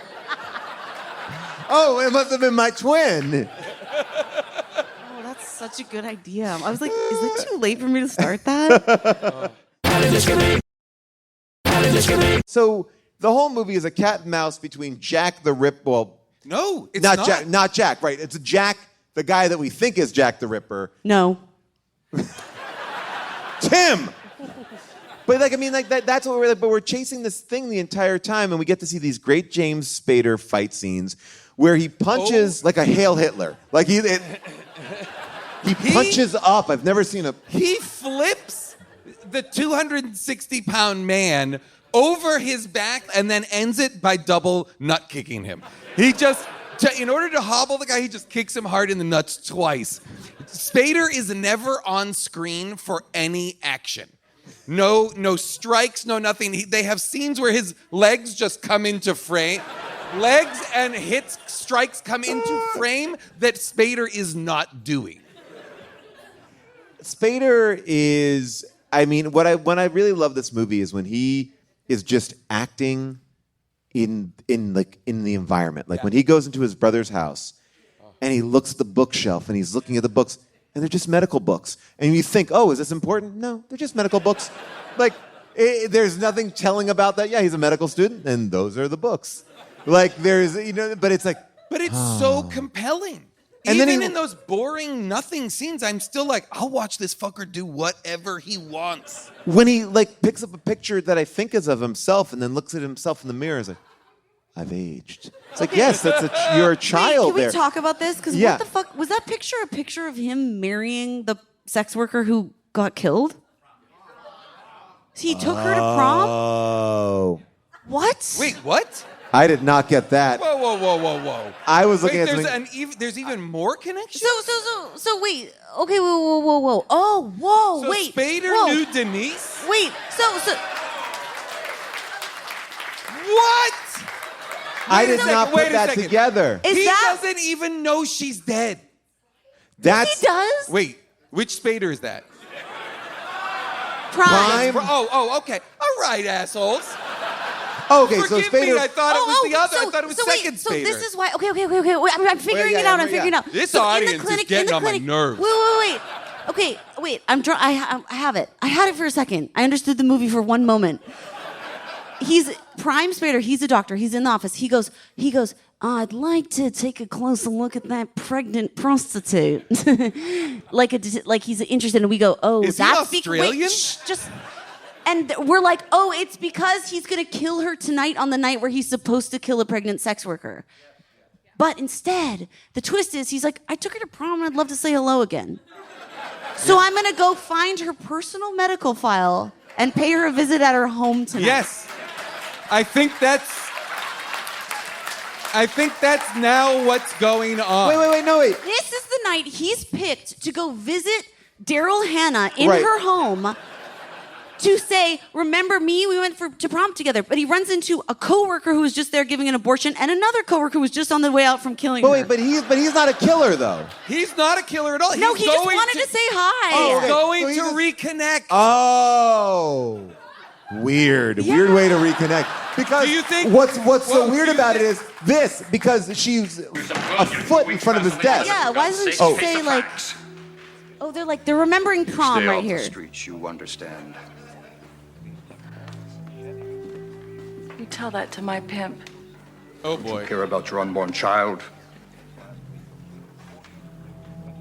A: Oh, it must have been my twin.
D: Oh, that's such a good idea. I was like, is it too late for me to start that?
A: So the whole movie is a cat and mouse between Jack the Ripper. Well,
C: No, it's
A: not Jack. Not Jack. Right? It's Jack, the guy that we think is Jack the Ripper.
D: No.
A: Tim. But like, I mean, like that's what we're like. But we're chasing this thing the entire time, and we get to see these great James Spader fight scenes where he punches like a Hail Hitler. Like he punches up. I've never seen a.
C: He flips the 260-pound man over his back and then ends it by double nut kicking him. He just, in order to hobble the guy, he just kicks him hard in the nuts twice. Spader is never on screen for any action. No strikes, no nothing. They have scenes where his legs just come into frame. Legs and strikes come into frame that Spader is not doing.
A: Spader is. I mean, when I really love this movie is when he is just acting in the environment. Like when he goes into his brother's house and he looks at the bookshelf and he's looking at the books and they're just medical books. And you think, oh, is this important? No, they're just medical books. Like there's nothing telling about that. Yeah, he's a medical student and those are the books. Like there's, but it's like.
C: But it's so compelling.
A: And
C: Even
A: then
C: in those boring nothing scenes, I'm still like, I'll watch this fucker do whatever he wants.
A: When he like picks up a picture that I think is of himself and then looks at himself in the mirror, is like, I've aged. It's like, yes, you're a child.
D: Wait, can we
A: there.
D: talk about this? Because
A: Yeah.
D: what the fuck was that picture? A picture of him marrying the sex worker who got killed? He took her to prom.
A: Oh,
D: What?
C: Wait, what?
A: I did not get that.
C: Whoa.
A: I was looking
C: Wait,
A: at
C: there's
A: something.
C: there's even more connection?
D: So wait. Okay, whoa. Oh, whoa,
C: So
D: wait.
C: Spader
D: whoa.
C: knew Denise?
D: Wait, so
C: What?
A: I
C: Wait a
A: did
C: second,
A: not
C: wait
A: put
C: a
A: that
C: second.
A: together.
D: is
C: He
D: that
C: doesn't even know she's dead.
A: That's
D: He does.
C: Wait, which Spader is that?
A: Prime.
C: Oh, okay. All right, assholes.
A: Okay, so
C: Forgive me,
A: Spader.
C: I thought it was the other.
D: So,
C: I thought it was
D: so
C: second
D: wait, so
C: Spader.
D: this is why. Okay. I'm figuring it out. I'm figuring it out.
C: This
D: So in the
C: audience is
D: clinic,
C: getting
D: in the
C: on my
D: clinic,
C: nerves.
D: Wait. Okay, wait. I have it. I had it for a second. I understood the movie for one moment. He's Prime Spader. He's a doctor. He's in the office. He goes. I'd like to take a closer look at that pregnant prostitute. like he's interested, and we go, oh,
C: Is he
D: that's
C: Australian?
D: Wait, just. And we're like, oh, it's because he's gonna kill her tonight on the night where he's supposed to kill a pregnant sex worker. But instead, the twist is he's like, I took her to prom and I'd love to say hello again. So I'm gonna go find her personal medical file and pay her a visit at her home tonight.
C: Yes. I think that's now what's going on.
A: Wait, no, wait.
D: This is the night he's picked to go visit Daryl Hannah in
A: Right.
D: her home to say, remember me? We went to prom together. But he runs into a coworker who was just there giving an abortion and another coworker who was just on the way out from killing her.
A: Wait, but he's not a killer though.
C: He's not a killer at all.
D: No,
C: He's
D: he just
C: going
D: wanted to say hi.
C: He's
A: okay.
C: going
A: So he
C: to
A: just-
C: reconnect.
A: Oh. Weird way to reconnect. Because
C: Do you think-
A: what's
C: well,
A: so weird
C: do you
A: about it
C: think-
A: is this, because she's a foot in front of his desk.
D: Yeah, why doesn't she say like, oh, they're remembering prom
E: Stay
D: right
E: off
D: here.
E: the streets, you understand.
I: You tell that to my pimp.
C: Oh boy.
E: Care about your unborn child.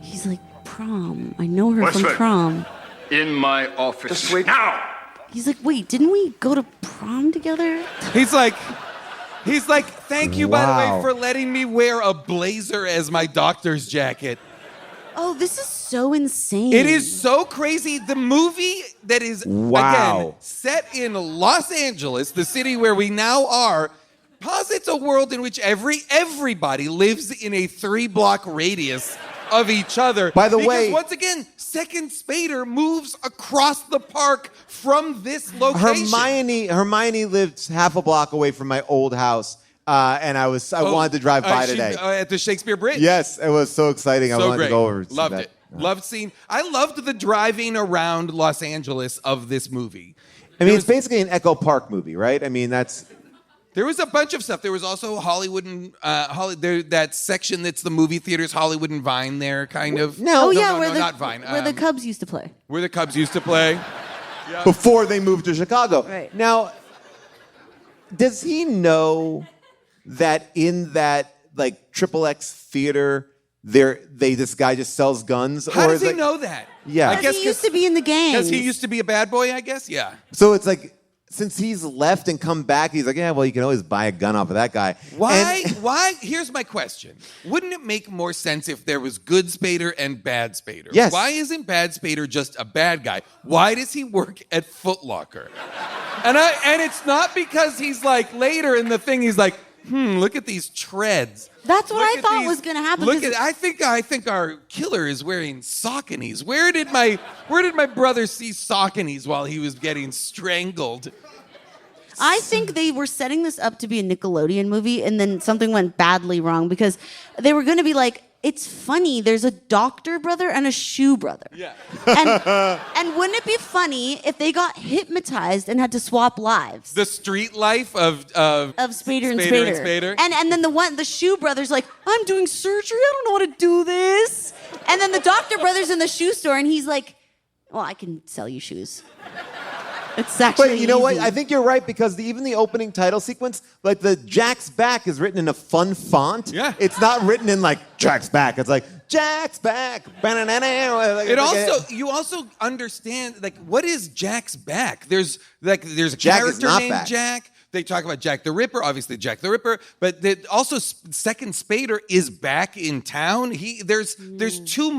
D: He's like, prom. I know her
E: What's
D: from
E: that?
D: prom.
E: In my office. Just wait now.
D: He's like, wait, didn't we go to prom together?
C: He's like, thank you, by the
A: Wow.
C: way, for letting me wear a blazer as my doctor's jacket.
D: Oh, this is so insane.
C: It is so crazy. The movie that is,
A: Wow.
C: again, set in Los Angeles, the city where we now are, posits a world in which everybody lives in a 3-block radius of each other.
A: By the
C: because
A: way-
C: once again, Second Spader moves across the park from this location.
A: Hermione lived half a block away from my old house, and I wanted to drive by today.
C: At the Shakespeare Bridge.
A: Yes, it was so exciting. I
C: So
A: wanted
C: great.
A: to go over. To
C: Loved
A: see
C: it. Loved seeing. I loved the driving around Los Angeles of this movie.
A: I mean, it's basically an Echo Park movie, right? I mean, that's.
C: There was a bunch of stuff. There was also Hollywood and that section that's the movie theaters, Hollywood and Vine. There, kind of.
A: No,
D: where
C: not Vine.
D: Where the Cubs used to play.
C: Where the Cubs used to play.
A: Before they moved to Chicago.
D: Right.
A: Now, does he know that in that like XXX theater, this guy just sells guns?
C: How does
A: is
C: he
A: like,
C: know that?
A: Yeah.
C: I
D: Because
C: guess
D: he used to be in the gang.
C: Because he used to be a bad boy, I guess. Yeah.
A: So it's like, since he's left and come back, he's like, yeah, well, you can always buy a gun off of that guy.
C: Why?
A: And-
C: Why? Here's my question. Wouldn't it make more sense if there was good Spader and bad Spader?
A: Yes.
C: Why isn't bad Spader just a bad guy? Why does he work at Foot Locker? And it's not because he's like later in the thing, he's like, look at these treads.
D: That's what
C: Look
D: I
C: at
D: thought
C: these-
D: was going to happen.
C: Look
D: 'cause-
C: at. I think our killer is wearing Sauconys. Where did my brother see Sauconys while he was getting strangled?
D: I think they were setting this up to be a Nickelodeon movie, and then something went badly wrong because they were going to be like, it's funny, there's a doctor brother and a shoe brother.
C: Yeah.
D: And wouldn't it be funny if they got hypnotized and had to swap lives?
C: The street life of
D: Spader and Spader. And then the shoe brother's like, I'm doing surgery, I don't know how to do this. And then the doctor brother's in the shoe store, and he's like, well, I can sell you shoes. It's actually
A: But you know what?
D: easy.
A: I think you're right, because even the opening title sequence, like the Jack's Back is written in a fun font.
C: Yeah.
A: It's not written in like Jack's Back. It's like Jack's Back.
C: You also understand, like, what is Jack's back? There's a
A: Jack is
C: character
A: not
C: named
A: back.
C: Jack. They talk about Jack the Ripper, obviously Jack the Ripper, but also Second Spader is back in town. There's too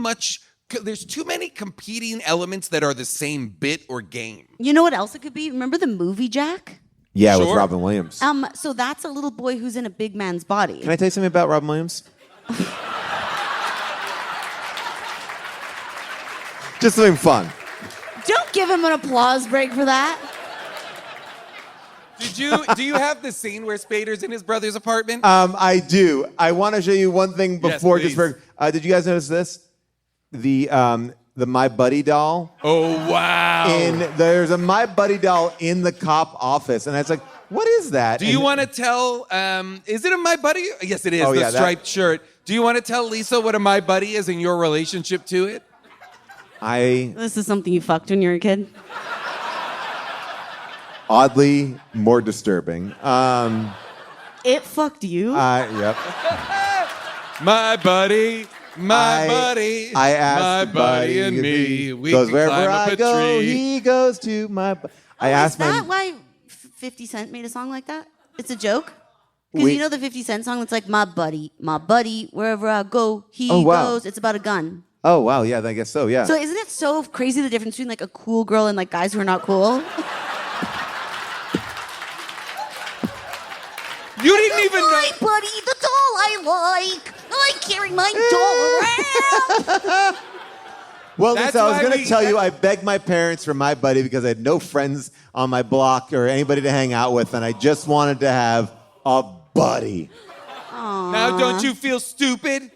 C: many competing elements that are the same bit or game.
D: You know what else it could be? Remember the movie Jack?
A: Yeah, with
C: Sure.
A: Robin Williams.
D: So that's a little boy who's in a big man's body.
A: Can I tell you something about Robin Williams? Just something fun.
D: Don't give him an applause break for that.
C: Do you have the scene where Spader's in his brother's apartment?
A: I do. I want to show you one thing
C: Yes,
A: before.
C: please.
A: Did you guys notice this? the My Buddy doll.
C: Oh, wow.
A: There's a My Buddy doll in the cop office, and I was like, what is that?
C: Do you want to tell, is it a My Buddy? Yes, it is, the striped shirt. Do you want to tell Lisa what a My Buddy is and your relationship to it?
D: This is something you fucked when you were a kid?
A: Oddly more disturbing.
D: It fucked you?
A: Yep.
C: My buddy, buddy,
A: I asked
C: my buddy and me. We
A: goes
C: can
A: wherever
C: climb up
A: I
C: a
A: go,
C: tree.
A: he goes to my. I asked
D: Is that why 50 Cent made a song like that? It's a joke? Because you know the 50 Cent song that's like, my buddy, wherever I go, he goes. It's about a gun.
A: Oh, wow. Yeah, I guess so. Yeah.
D: So isn't it so crazy the difference between like a cool girl and like guys who are not cool?
C: You didn't even know.
D: My buddy, the doll I like. I carry my doll around.
A: Well,
C: That's
A: Lisa, I was
C: why
A: going to
C: we-
A: tell you I begged my parents for My Buddy because I had no friends on my block or anybody to hang out with, and I just wanted to have a buddy.
C: Now don't you feel stupid?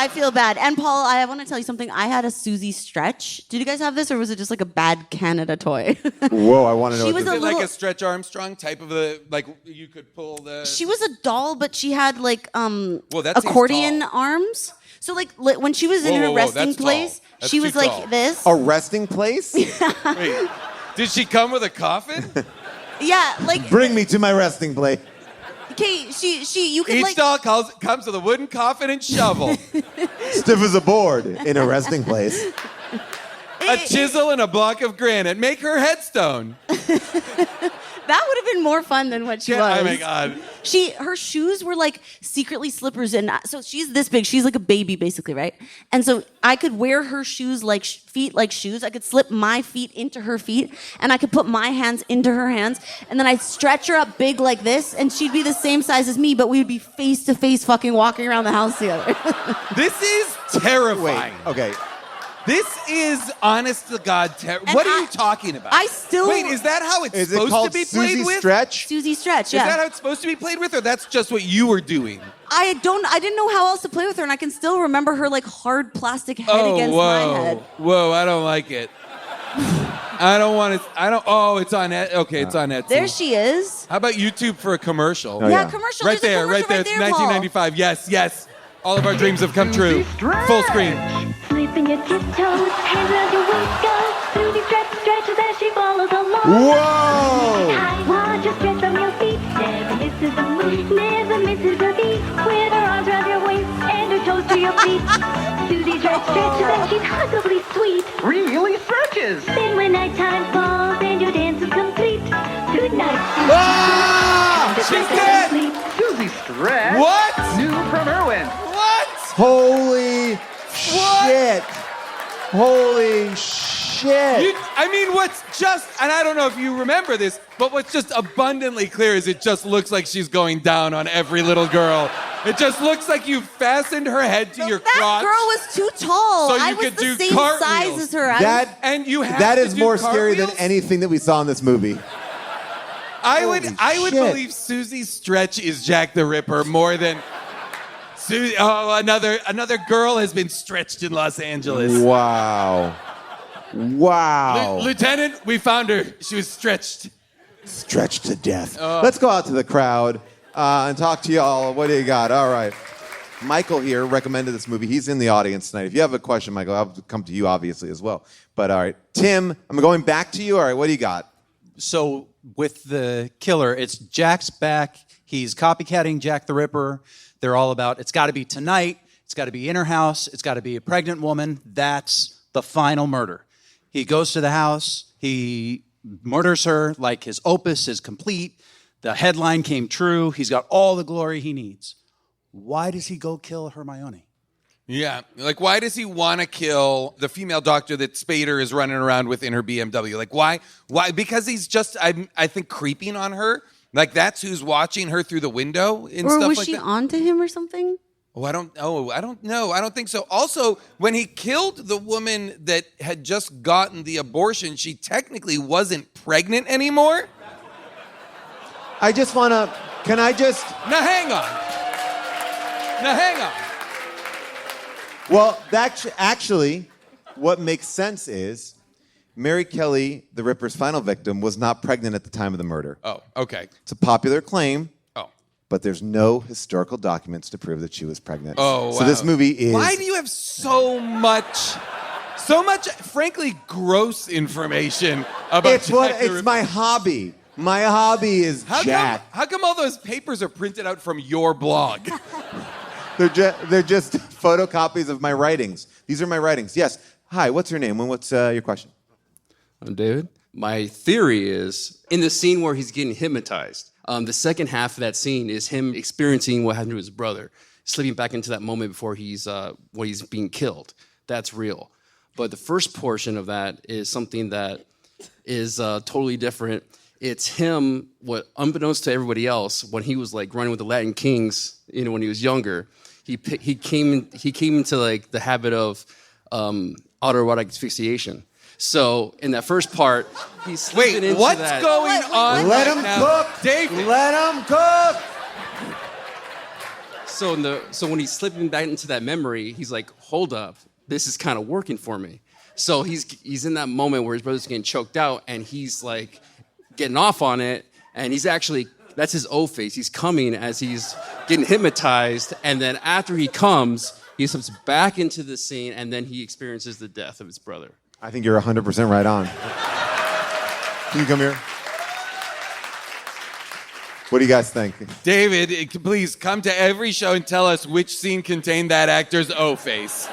D: I feel bad. And Paul, I want to tell you something. I had a Susie Stretch. Did you guys have this, or was it just like a bad Canada toy?
A: Whoa, I want to know
D: She
A: what
D: was
A: this
C: Is
A: is.
C: it like a Stretch Armstrong type of like you could pull the...
D: She was a doll, but she had like
C: Well, that seems
D: accordion
C: tall.
D: arms. So like when she was in
C: Whoa,
D: her
C: whoa,
D: resting
C: that's tall.
D: place,
C: That's
D: she
C: too
D: was like
C: tall.
D: this.
A: A resting place?
C: Wait, did she come with a coffin?
D: Yeah, like
A: Bring me to my resting place.
D: okay, you could
C: Each
D: like
C: doll comes with a wooden coffin and shovel,
A: Stiff as a board in a resting place.
C: a chisel and a block of granite. Make her headstone.
D: that would have been more fun than what she was.
C: Oh my God.
D: Her shoes were like secretly slippers, and so she's this big. She's like a baby, basically, right? And so I could wear her shoes like feet like shoes. I could slip my feet into her feet, and I could put my hands into her hands, and then I'd stretch her up big like this, and she'd be the same size as me, but we would be face to face, fucking walking around the house together.
C: This is terrifying.
A: Okay.
C: This is honest to God terrible. What are you talking about?
D: I still
C: Wait, is that how it's
A: Is it
C: supposed
A: called
C: to be played
A: Susie
C: with?
A: Stretch?
D: Susie Stretch,
C: Is
D: yeah.
C: that how it's supposed to be played with, or that's just what you were doing?
D: I didn't know how else to play with her, and I can still remember her like hard plastic head against my head.
C: Whoa, I don't like it. I don't want to. It's on Etsy. Okay, it's on Etsy.
D: There she is.
C: How about YouTube for a commercial?
A: Oh,
D: Yeah,
A: yeah.
D: commercial.
C: Right
D: There's a
C: there, right
D: commercial
C: there.
D: right there,
C: 1995. Yes. All of our dreams have come true. Full screen.
J: Flipping your tiptoes, hands around your waist, go. Susie stretches as she follows along.
A: Whoa!
J: I watch you stretch from your feet, never misses a move, never misses a beat. With her arms around your waist and her toes to your feet. Susie stretches and she's huggably sweet.
K: Really stretches.
J: Then when nighttime falls and your dance is complete, good night, Susie.
C: Ah! She's dead!
K: Susie Stretch.
C: What?
K: New from Irwin.
C: What?
A: Holy shit. Holy shit.
C: What's just, and I don't know if you remember this, but what's just abundantly clear is it just looks like she's going down on every little girl. It just looks like you fastened her head to your
D: That
C: crotch.
D: girl was too tall.
C: So you
D: I was
C: could
D: the
C: do
D: same
C: cartwheels.
D: size as her.
C: And you have
A: That
C: to
A: is
C: do
A: more scary than
C: cartwheels?
A: anything that we saw in this movie.
C: I would
A: shit.
C: believe Susie Stretch is Jack the Ripper more than Susie. Oh, another girl has been stretched in Los Angeles.
A: Wow. Wow.
C: Lieutenant, we found her. She was stretched.
A: Stretched to death. Let's go out to the crowd and talk to y'all. What do you got? All right. Michael here recommended this movie. He's in the audience tonight. If you have a question, Michael, I'll come to you obviously as well. But all right, Tim, I'm going back to you. All right, what do you got?
F: So with the killer, it's Jack's back. He's copycatting Jack the Ripper. They're all about, it's got to be tonight. It's got to be in her house. It's got to be a pregnant woman. That's the final murder. He goes to the house. He murders her like his opus is complete. The headline came true. He's got all the glory he needs. Why does he go kill Hermione?
C: Yeah, like why does he want to kill the female doctor that Spader is running around with in her BMW? Like why? Because he's just, I think, creeping on her. Like that's who's watching her through the window and
D: or
C: stuff
D: was
C: like
D: she
C: that.
D: on to him or something?
C: I don't know. I don't think so. Also, when he killed the woman that had just gotten the abortion, she technically wasn't pregnant anymore.
A: I just want to, can I just?
C: Now hang on.
A: Well, actually, what makes sense is Mary Kelly, the Ripper's final victim, was not pregnant at the time of the murder.
C: Oh, okay.
A: It's a popular claim.
C: Oh.
A: But there's no historical documents to prove that she was pregnant.
C: Oh,
A: So this movie is...
C: Why do you have so much, frankly, gross information about
A: It's my hobby. My hobby is Jack.
C: How come all those papers are printed out from your blog?
A: They're just photocopies of my writings. These are my writings. Yes. Hi, what's your name? And what's your question?
L: I'm David. My theory is in the scene where he's getting hypnotized, the second half of that scene is him experiencing what happened to his brother, slipping back into that moment before he's being killed. That's real. But the first portion of that is something that is totally different. It's him, unbeknownst to everybody else, when he was like running with the Latin Kings, when he was younger, he came into like the habit of autoerotic asphyxiation. So in that first part, he's slipping into
C: what's
L: that.
C: going on?
A: Let him cook,
C: David.
A: Let him cook.
L: So when he's slipping back into that memory, he's like, "Hold up, this is kind of working for me." So he's in that moment where his brother's getting choked out, and he's like getting off on it, and that's his O face. He's coming as he's getting hypnotized, and then after he comes, he slips back into the scene, and then he experiences the death of his brother.
A: I think you're 100% right on. Can you come here? What do you guys think?
C: David, please come to every show and tell us which scene contained that actor's O-face.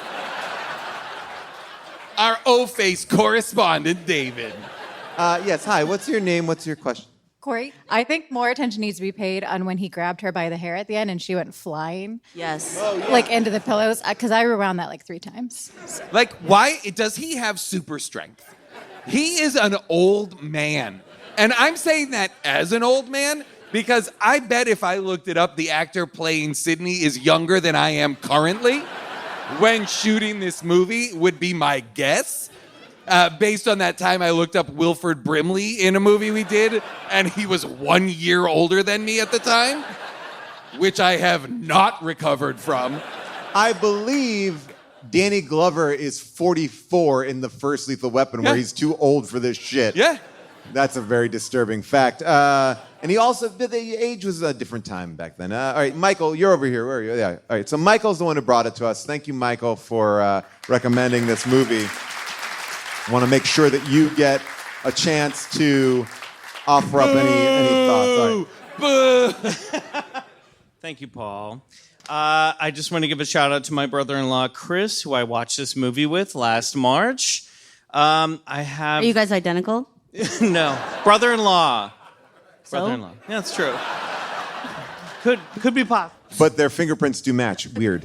C: Our O-face correspondent, David.
A: Yes, hi, what's your name? What's your question?
M: Corey, I think more attention needs to be paid on when he grabbed her by the hair at the end and she went flying.
D: Yes.
A: Oh, yeah.
M: Like into the pillows, because I rewound that like 3 times.
C: Like, why does he have super strength? He is an old man. And I'm saying that as an old man because I bet if I looked it up, the actor playing Sidney is younger than I am currently when shooting this movie, would be my guess. Based on that time, I looked up Wilford Brimley in a movie we did, and he was 1 year older than me at the time, which I have not recovered from.
A: I believe Danny Glover is 44 in the first Lethal Weapon, where he's too old for this shit.
C: Yeah.
A: That's a very disturbing fact. And he also, the age was a different time back then. All right, Michael, you're over here. Where are you? Yeah. All right, so Michael's the one who brought it to us. Thank you, Michael, for recommending this movie. I want to make sure that you get a chance to offer up any thoughts. All right.
N: Thank you, Paul. I just want to give a shout out to my brother-in-law, Chris, who I watched this movie with last March.
D: Are you guys identical?
N: No. Brother-in-law.
D: So?
N: Brother-in-law. Yeah, that's true. Could be possible.
A: But their fingerprints do match. Weird.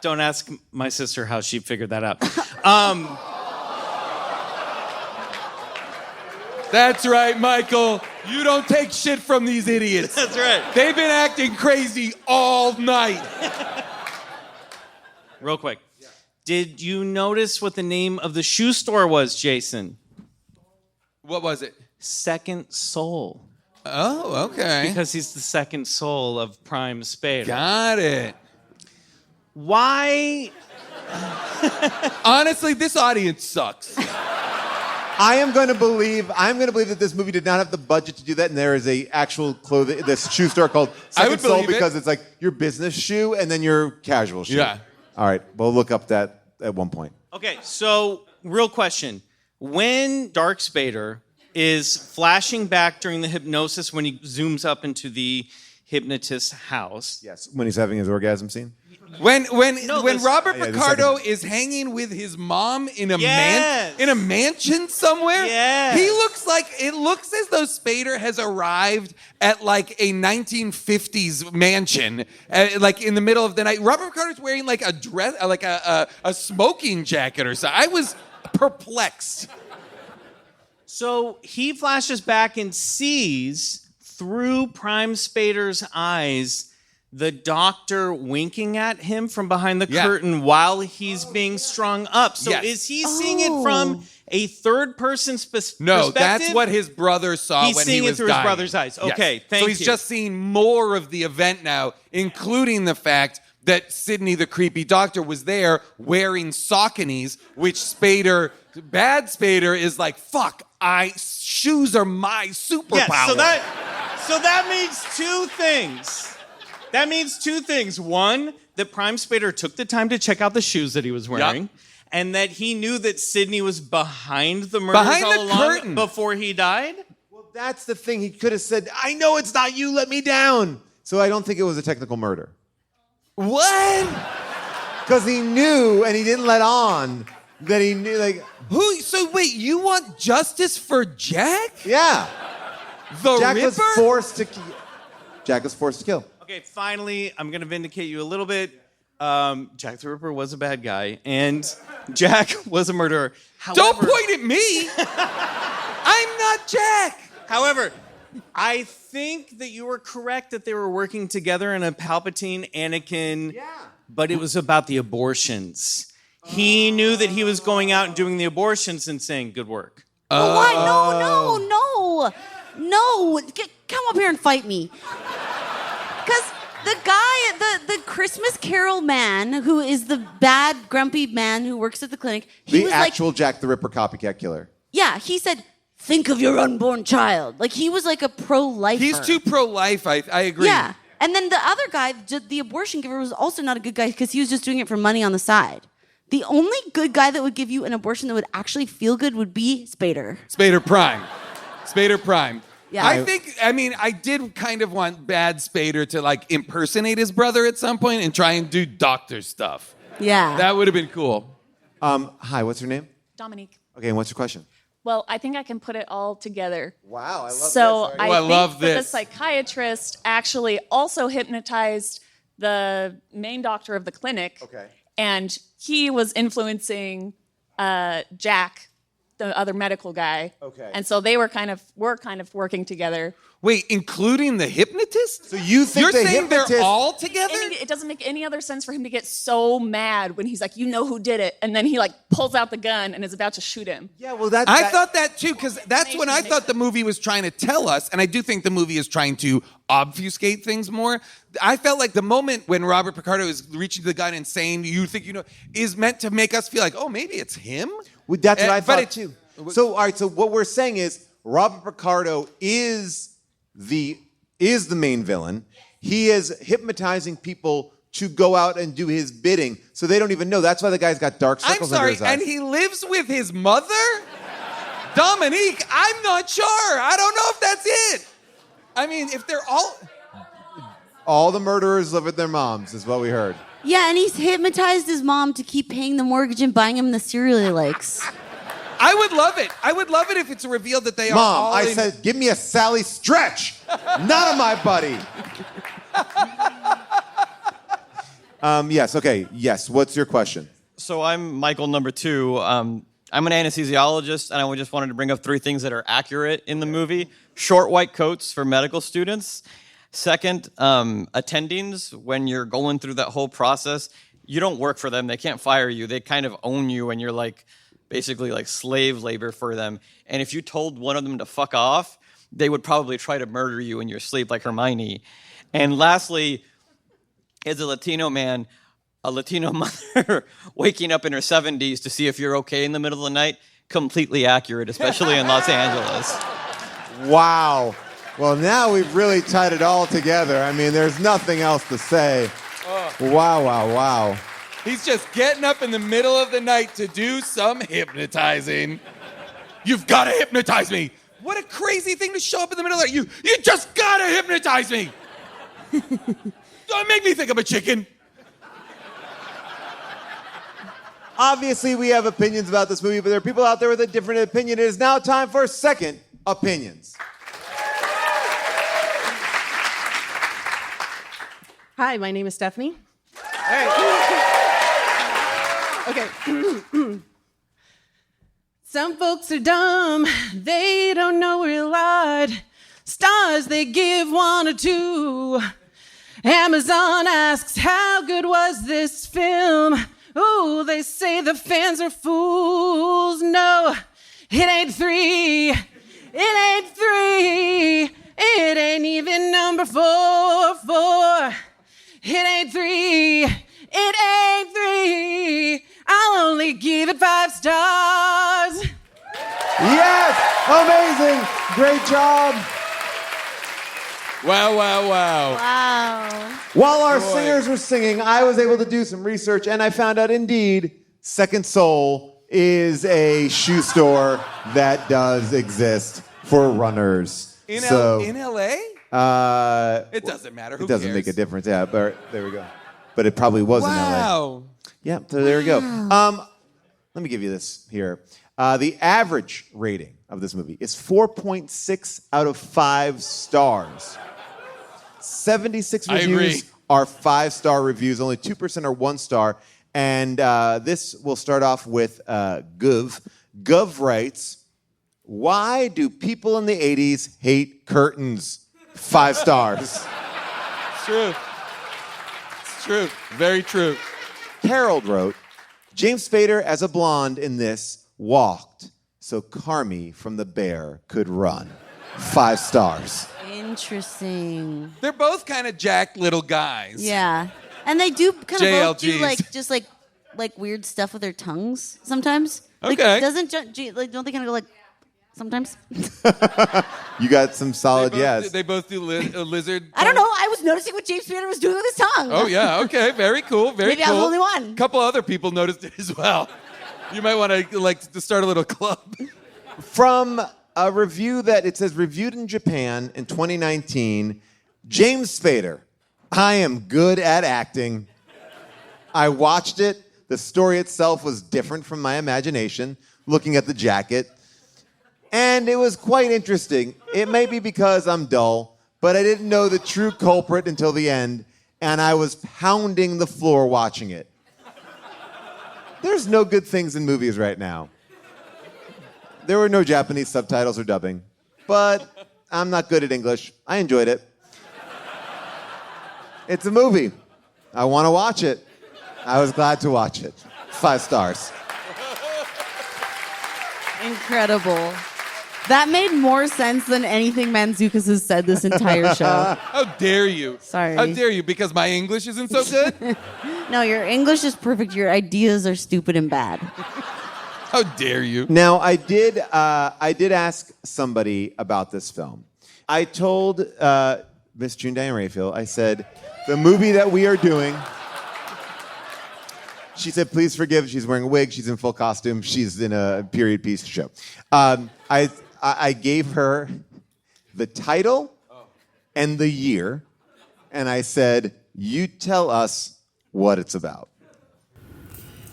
N: Don't ask my sister how she figured that out.
C: That's right, Michael. You don't take shit from these idiots.
N: That's right.
C: They've been acting crazy all night.
N: Real quick. Did you notice what the name of the shoe store was, Jason?
C: What was it?
N: Second Soul.
C: Oh, okay.
N: Because he's the second soul of Prime Spader.
C: Got it.
N: Why?
C: Honestly, this audience sucks.
A: I am going to believe that this movie did not have the budget to do that, and there is a actual this shoe store called Second Soul because it's like your business shoe and then your casual shoe.
C: Yeah.
A: All right, we'll look up that at one point.
N: Okay, so real question. When Dark Spader is flashing back during the hypnosis when he zooms up into the hypnotist's house.
A: Yes, when he's having his orgasm scene.
C: When Robert Picardo is hanging with his mom in a mansion somewhere, it looks as though Spader has arrived at like a 1950s mansion, like in the middle of the night. Robert Picardo's wearing like a dress, like a smoking jacket or something. I was perplexed.
N: So he flashes back and sees through Prime Spader's eyes the doctor winking at him from behind the curtain while he's being strung up. So is he seeing it from a third person perspective?
C: No, that's what his brother saw when he was dying.
N: He's seeing it through his brother's eyes. Okay, thank you.
C: So he's just seeing more of the event now, including the fact that Sidney, the creepy doctor, was there wearing Sauconys, which bad Spader is like, fuck, shoes are my superpower.
N: Yeah, so that means two things. That means two things. One, that Prime Spader took the time to check out the shoes that he was wearing. Yep. And that he knew that Sidney was behind the murders all along before he died?
A: Well, that's the thing. He could have said, I know it's not you, let me down. So I don't think it was a technical murder.
C: What?
A: Because he knew and he didn't let on that he knew, like...
C: So wait, you want justice for Jack?
A: Yeah.
C: Jack
A: Ripper? Jack was forced to kill.
N: Okay, finally, I'm going to vindicate you a little bit. Jack the Ripper was a bad guy, and Jack was a murderer.
C: However, don't point at me! I'm not Jack!
N: However, I think that you were correct that they were working together in a Palpatine, Anakin, but it was about the abortions. He knew that he was going out and doing the abortions and saying, good work.
D: Well, why? No. Come up here and fight me. Because the guy, the Christmas Carol man, who is the bad, grumpy man who works at the clinic, he was
A: actual Jack the Ripper copycat killer.
D: Yeah, he said, think of your unborn child. Like, he was like a pro-lifer.
C: He's too pro-life, I agree.
D: Yeah, and then the other guy, the abortion giver, was also not a good guy because he was just doing it for money on the side. The only good guy that would give you an abortion that would actually feel good would be Spader.
C: Spader Prime. Spader Prime.
D: Yeah.
C: I did kind of want bad Spader to like impersonate his brother at some point and try and do doctor stuff.
D: Yeah.
C: That would have been cool.
A: Hi, what's your name?
O: Dominique.
A: Okay, and what's your question?
O: Well, I think I can put it all together.
A: Wow, I love this.
O: So I
C: love
O: think that the psychiatrist actually also hypnotized the main doctor of the clinic.
A: Okay.
O: And he was influencing Jack, the other medical guy.
A: Okay.
O: And so they were kind of working together.
C: Wait, including the hypnotist?
A: So you think
C: you're saying they're all together?
O: It doesn't make any other sense for him to get so mad when he's like, you know who did it, and then he like pulls out the gun and is about to shoot him.
A: Yeah, well,
C: I thought that too, because that's when I thought the movie was trying to tell us, and I do think the movie is trying to obfuscate things more. I felt like the moment when Robert Picardo is reaching the gun and saying, you think you know, is meant to make us feel like, oh, maybe it's him?
A: Well, that's what I thought too. So, all right, so what we're saying is Robert Picardo is the main villain. He is hypnotizing people to go out and do his bidding, so they don't even know. That's why the guy's got dark circles under his eyes.
C: And he lives with his mother? Dominique, I'm not sure. I don't know if that's it. I mean, if they're
A: all the murderers live with their moms, is what we heard.
D: Yeah, and he's hypnotized his mom to keep paying the mortgage and buying him the cereal he likes.
C: I would love it. I would love it if it's revealed that they are all
A: Mom, I said, give me a Sally Stretch, not a my buddy. Yes, okay, yes. What's your question?
P: So I'm Michael number 2. I'm an anesthesiologist, and I just wanted to bring up 3 things that are accurate in the movie. Short white coats for medical students. Second, attendings, when you're going through that whole process, you don't work for them. They can't fire you. They kind of own you, and you're like basically like slave labor for them. And if you told one of them to fuck off, they would probably try to murder you in your sleep like Hermione. And lastly, as a Latino man, a Latino mother waking up in her 70s to see if you're okay in the middle of the night, completely accurate, especially in Los Angeles.
A: Wow. Well, now we've really tied it all together. I mean, there's nothing else to say. Wow.
C: He's just getting up in the middle of the night to do some hypnotizing. You've got to hypnotize me. What a crazy thing to show up in the middle of the night. You just got to hypnotize me. Don't make me think I'm a chicken.
A: Obviously, we have opinions about this movie, but there are people out there with a different opinion. It is now time for second opinions.
Q: Hi, my name is Stephanie. Okay. Some folks are dumb, they don't know real art. Stars they give 1 or 2. Amazon asks, how good was this film? Ooh, they say the fans are fools. No, it ain't 3. It ain't 3. It ain't even number 4. It ain't 3.
A: Amazing. Great job.
C: Wow.
D: Wow.
A: While our
C: Boy.
A: singers were singing, I was able to do some research, and I found out, indeed, Second Soul is a shoe store that does exist for runners.
C: In
A: in
C: LA? It doesn't matter. Who
A: It doesn't
C: cares?
A: make a difference. Yeah, but there we go. But it probably was in LA.
C: Wow.
A: Yeah, so there we go. Let me give you this here. The average rating of this movie is 4.6 out of 5 stars. 76
C: I agree.
A: reviews are 5-star reviews. Only 2% are 1 star. And this will start off with Gov. Gov writes, "Why do people in the 80s hate curtains?" 5 stars.
C: It's true. It's true. Very true.
A: Harold wrote, "James Spader as a blonde in this walked so Carmi from The Bear could run." 5 stars.
D: Interesting.
C: They're both kind of jacked little guys.
D: Yeah. And they do kind of both do
C: JLGs.
D: like weird stuff with their tongues sometimes.
C: Okay.
D: Don't they kind of go like sometimes?
A: You got some solid yes.
C: They both do lizard.
D: I don't know. I was noticing what James Spader was doing with his tongue.
C: Oh yeah. Okay. Very cool. Very
D: Maybe
C: cool.
D: I was the only one.
C: A couple other people noticed it as well. You might want to start a little club.
A: From a review that it says reviewed in Japan in 2019, James Spader, "I am good at acting. I watched it. The story itself was different from my imagination, looking at the jacket. And it was quite interesting. It may be because I'm dull, but I didn't know the true culprit until the end, and I was pounding the floor watching it." There's no good things in movies right now. There were no Japanese subtitles or dubbing, but I'm not good at English. I enjoyed it. It's a movie. I want to watch it. I was glad to watch it. 5 stars.
D: Incredible. That made more sense than anything Mantzoukas has said this entire show.
C: How dare you?
D: Sorry.
C: How dare you? Because my English isn't so good?
D: No, your English is perfect. Your ideas are stupid and bad.
C: How dare you?
A: Now, I did ask somebody about this film. I told Miss June Diane Raphael, I said, the movie that we are doing, she said, please forgive, she's wearing a wig, she's in full costume, she's in a period piece show. I gave her the title and the year, and I said, you tell us what it's about.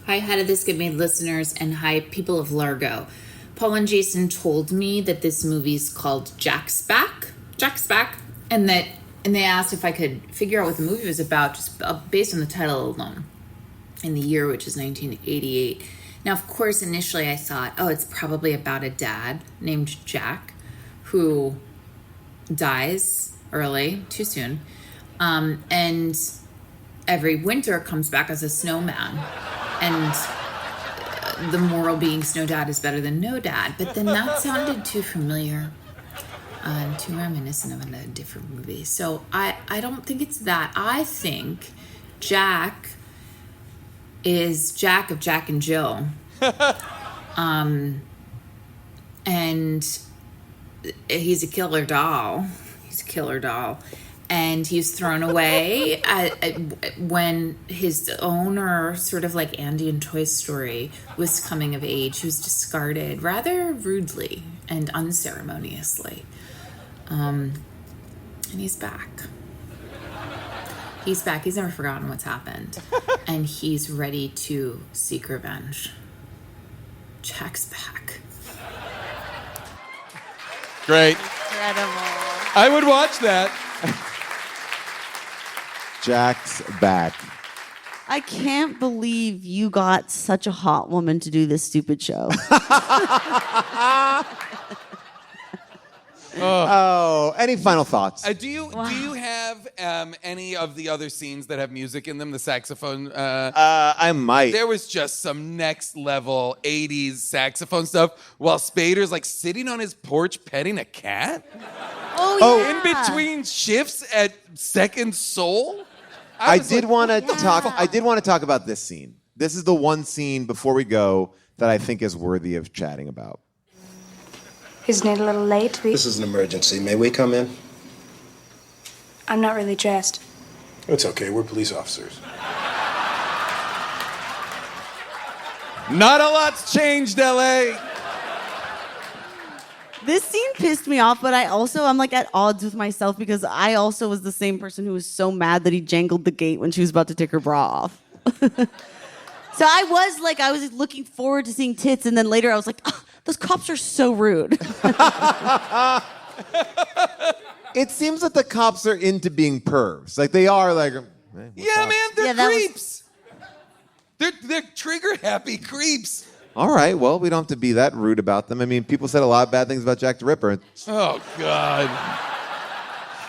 R: Hi, How Did This Get Made listeners, and hi, people of Largo. Paul and Jason told me that this movie's called Jack's Back, and they asked if I could figure out what the movie was about just based on the title alone, and the year, which is 1988. Now, of course, initially I thought, oh, it's probably about a dad named Jack who dies early, too soon, and every winter comes back as a snowman. And the moral being Snow Dad is better than No Dad. But then that sounded too familiar and too reminiscent of a different movie. So I don't think it's that. I think Jack is Jack of Jack and Jill. And he's a killer doll. And he's thrown away when his owner, sort of like Andy in Toy Story, was coming of age. He was discarded rather rudely and unceremoniously. And he's back. He's back. He's never forgotten what's happened. And he's ready to seek revenge. Jack's back.
C: Great.
D: Incredible.
C: I would watch that.
A: Jack's back.
D: I can't believe you got such a hot woman to do this stupid show.
A: Oh, any final thoughts?
C: Do you have any of the other scenes that have music in them? The saxophone.
A: I might.
C: There was just some next level 80s saxophone stuff while Spader's like sitting on his porch petting a cat.
D: Oh, yeah.
C: In between shifts at Second Soul.
A: I did want to talk about this scene. This is the one scene before we go that I think is worthy of chatting about.
J: Isn't it a little late to be?
S: This is an emergency. May we come in?
J: I'm not really dressed.
S: It's okay. We're police officers.
C: Not a lot's changed, LA.
D: This scene pissed me off, but I'm like at odds with myself because I also was the same person who was so mad that he jangled the gate when she was about to take her bra off. So I was looking forward to seeing tits, and then later I was like, oh, those cops are so rude.
A: It seems that the cops are into being pervs. Like they are like,
C: yeah, man, they're creeps. They're trigger-happy creeps.
A: All right, well, we don't have to be that rude about them. I mean, people said a lot of bad things about Jack the Ripper.
C: Oh, God.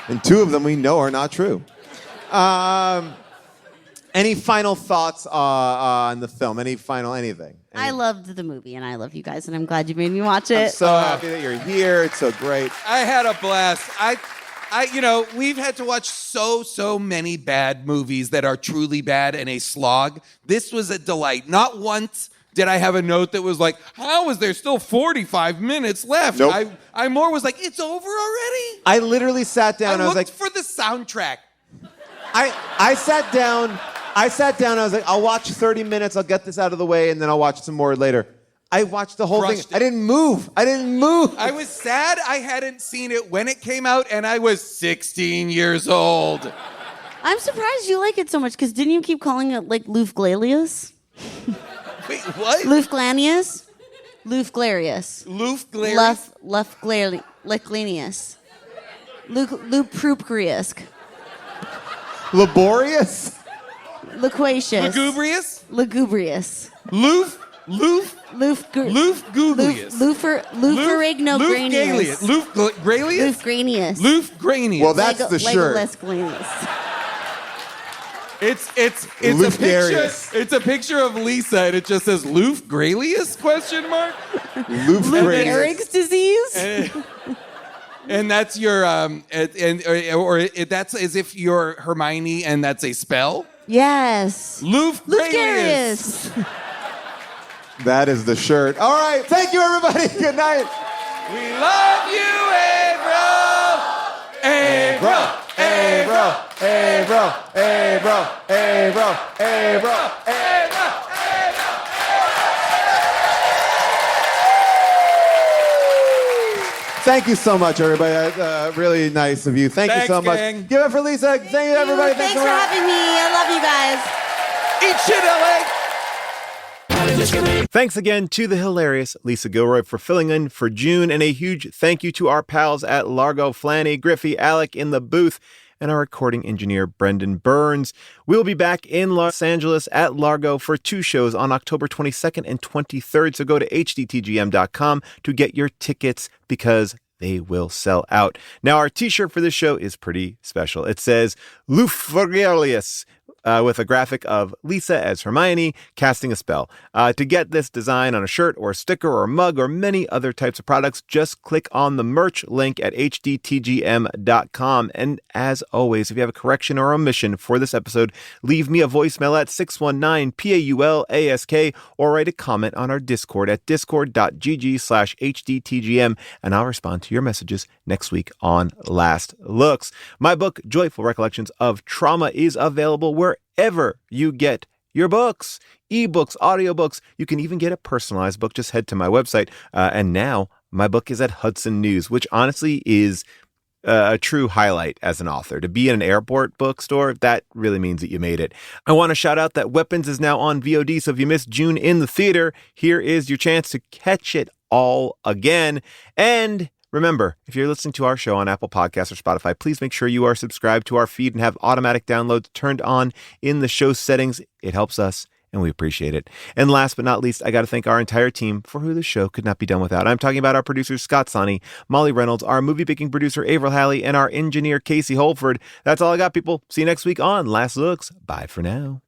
A: And two of them we know are not true. Any final thoughts on the film? Anything?
D: I loved the movie, and I love you guys, and I'm glad you made me watch it.
A: I'm so happy that you're here. It's so great.
C: I had a blast. We've had to watch so many bad movies that are truly bad and a slog. This was a delight. Not once did I have a note that was like, how is there still 45 minutes left?
A: Nope.
C: I more was like, it's over already?
A: I literally sat down. I was like,
C: for the soundtrack.
A: I sat down. I was like, I'll watch 30 minutes. I'll get this out of the way, and then I'll watch some more later. I watched the whole thing. I didn't move.
C: I was sad I hadn't seen it when it came out, and I was 16 years old.
D: I'm surprised you like it so much, because didn't you keep calling it like Loof Glalius?
C: Wait, what?
D: Loof Glanius? Loof Glarius.
C: Loof Glarius?
D: Luf Glanius. Luproprius.
A: Laborious?
D: Loquacious.
C: Lugubrious?
D: Loof
C: Guglius.
D: Luferigno Granius.
C: Loof Gralius?
D: Loof Granius.
C: Loof Granius.
A: Well, that's the shirt.
D: Legolas Granius.
C: It's
A: Loof
C: a picture.
A: Darius.
C: It's a picture of Lisa, and it just says Loof Gralius?
A: Loof
D: Gehrig's disease.
C: And that's your that's as if you're Hermione, and that's a spell.
D: Yes.
C: Loof Gralius.
A: That is the shirt. All right. Thank you, everybody. Good night.
C: We love you, Abro.
A: Thank you so much, everybody. Really nice of you. Thank you so much.
C: Gang.
A: Give it for Lisa. Thank you, everybody.
D: Thanks for having me. I love you guys.
C: Eat shit, LA.
T: Thanks again to the hilarious Lisa Gilroy for filling in for June, and a huge thank you to our pals at Largo, Flanny, Griffey, Alec in the booth, and our recording engineer, Brendan Burns. We'll be back in Los Angeles at Largo for 2 shows on October 22nd and 23rd, so go to hdtgm.com to get your tickets because they will sell out. Now, our t-shirt for this show is pretty special. It says, Luffergelius, with a graphic of Lisa as Hermione casting a spell. To get this design on a shirt or a sticker or a mug or many other types of products, just click on the merch link at hdtgm.com. And as always, if you have a correction or omission for this episode, leave me a voicemail at 619-PAULASK or write a comment on our Discord at discord.gg/hdtgm, and I'll respond to your messages next week on Last Looks. My book, Joyful Recollections of Trauma, is available wherever you get your books, ebooks, audiobooks. You can even get a personalized book. Just head to my website. And now my book is at Hudson News, which honestly is a true highlight as an author. To be in an airport bookstore, that really means that you made it. I want to shout out that Weapons is now on VOD. So if you missed June in the theater, here is your chance to catch it all again. And remember, if you're listening to our show on Apple Podcasts or Spotify, please make sure you are subscribed to our feed and have automatic downloads turned on in the show settings. It helps us, and we appreciate it. And last but not least, I got to thank our entire team for who the show could not be done without. I'm talking about our producers, Scott Sonny, Molly Reynolds, our movie-picking producer, Avril Halley, and our engineer, Casey Holford. That's all I got, people. See you next week on Last Looks. Bye for now.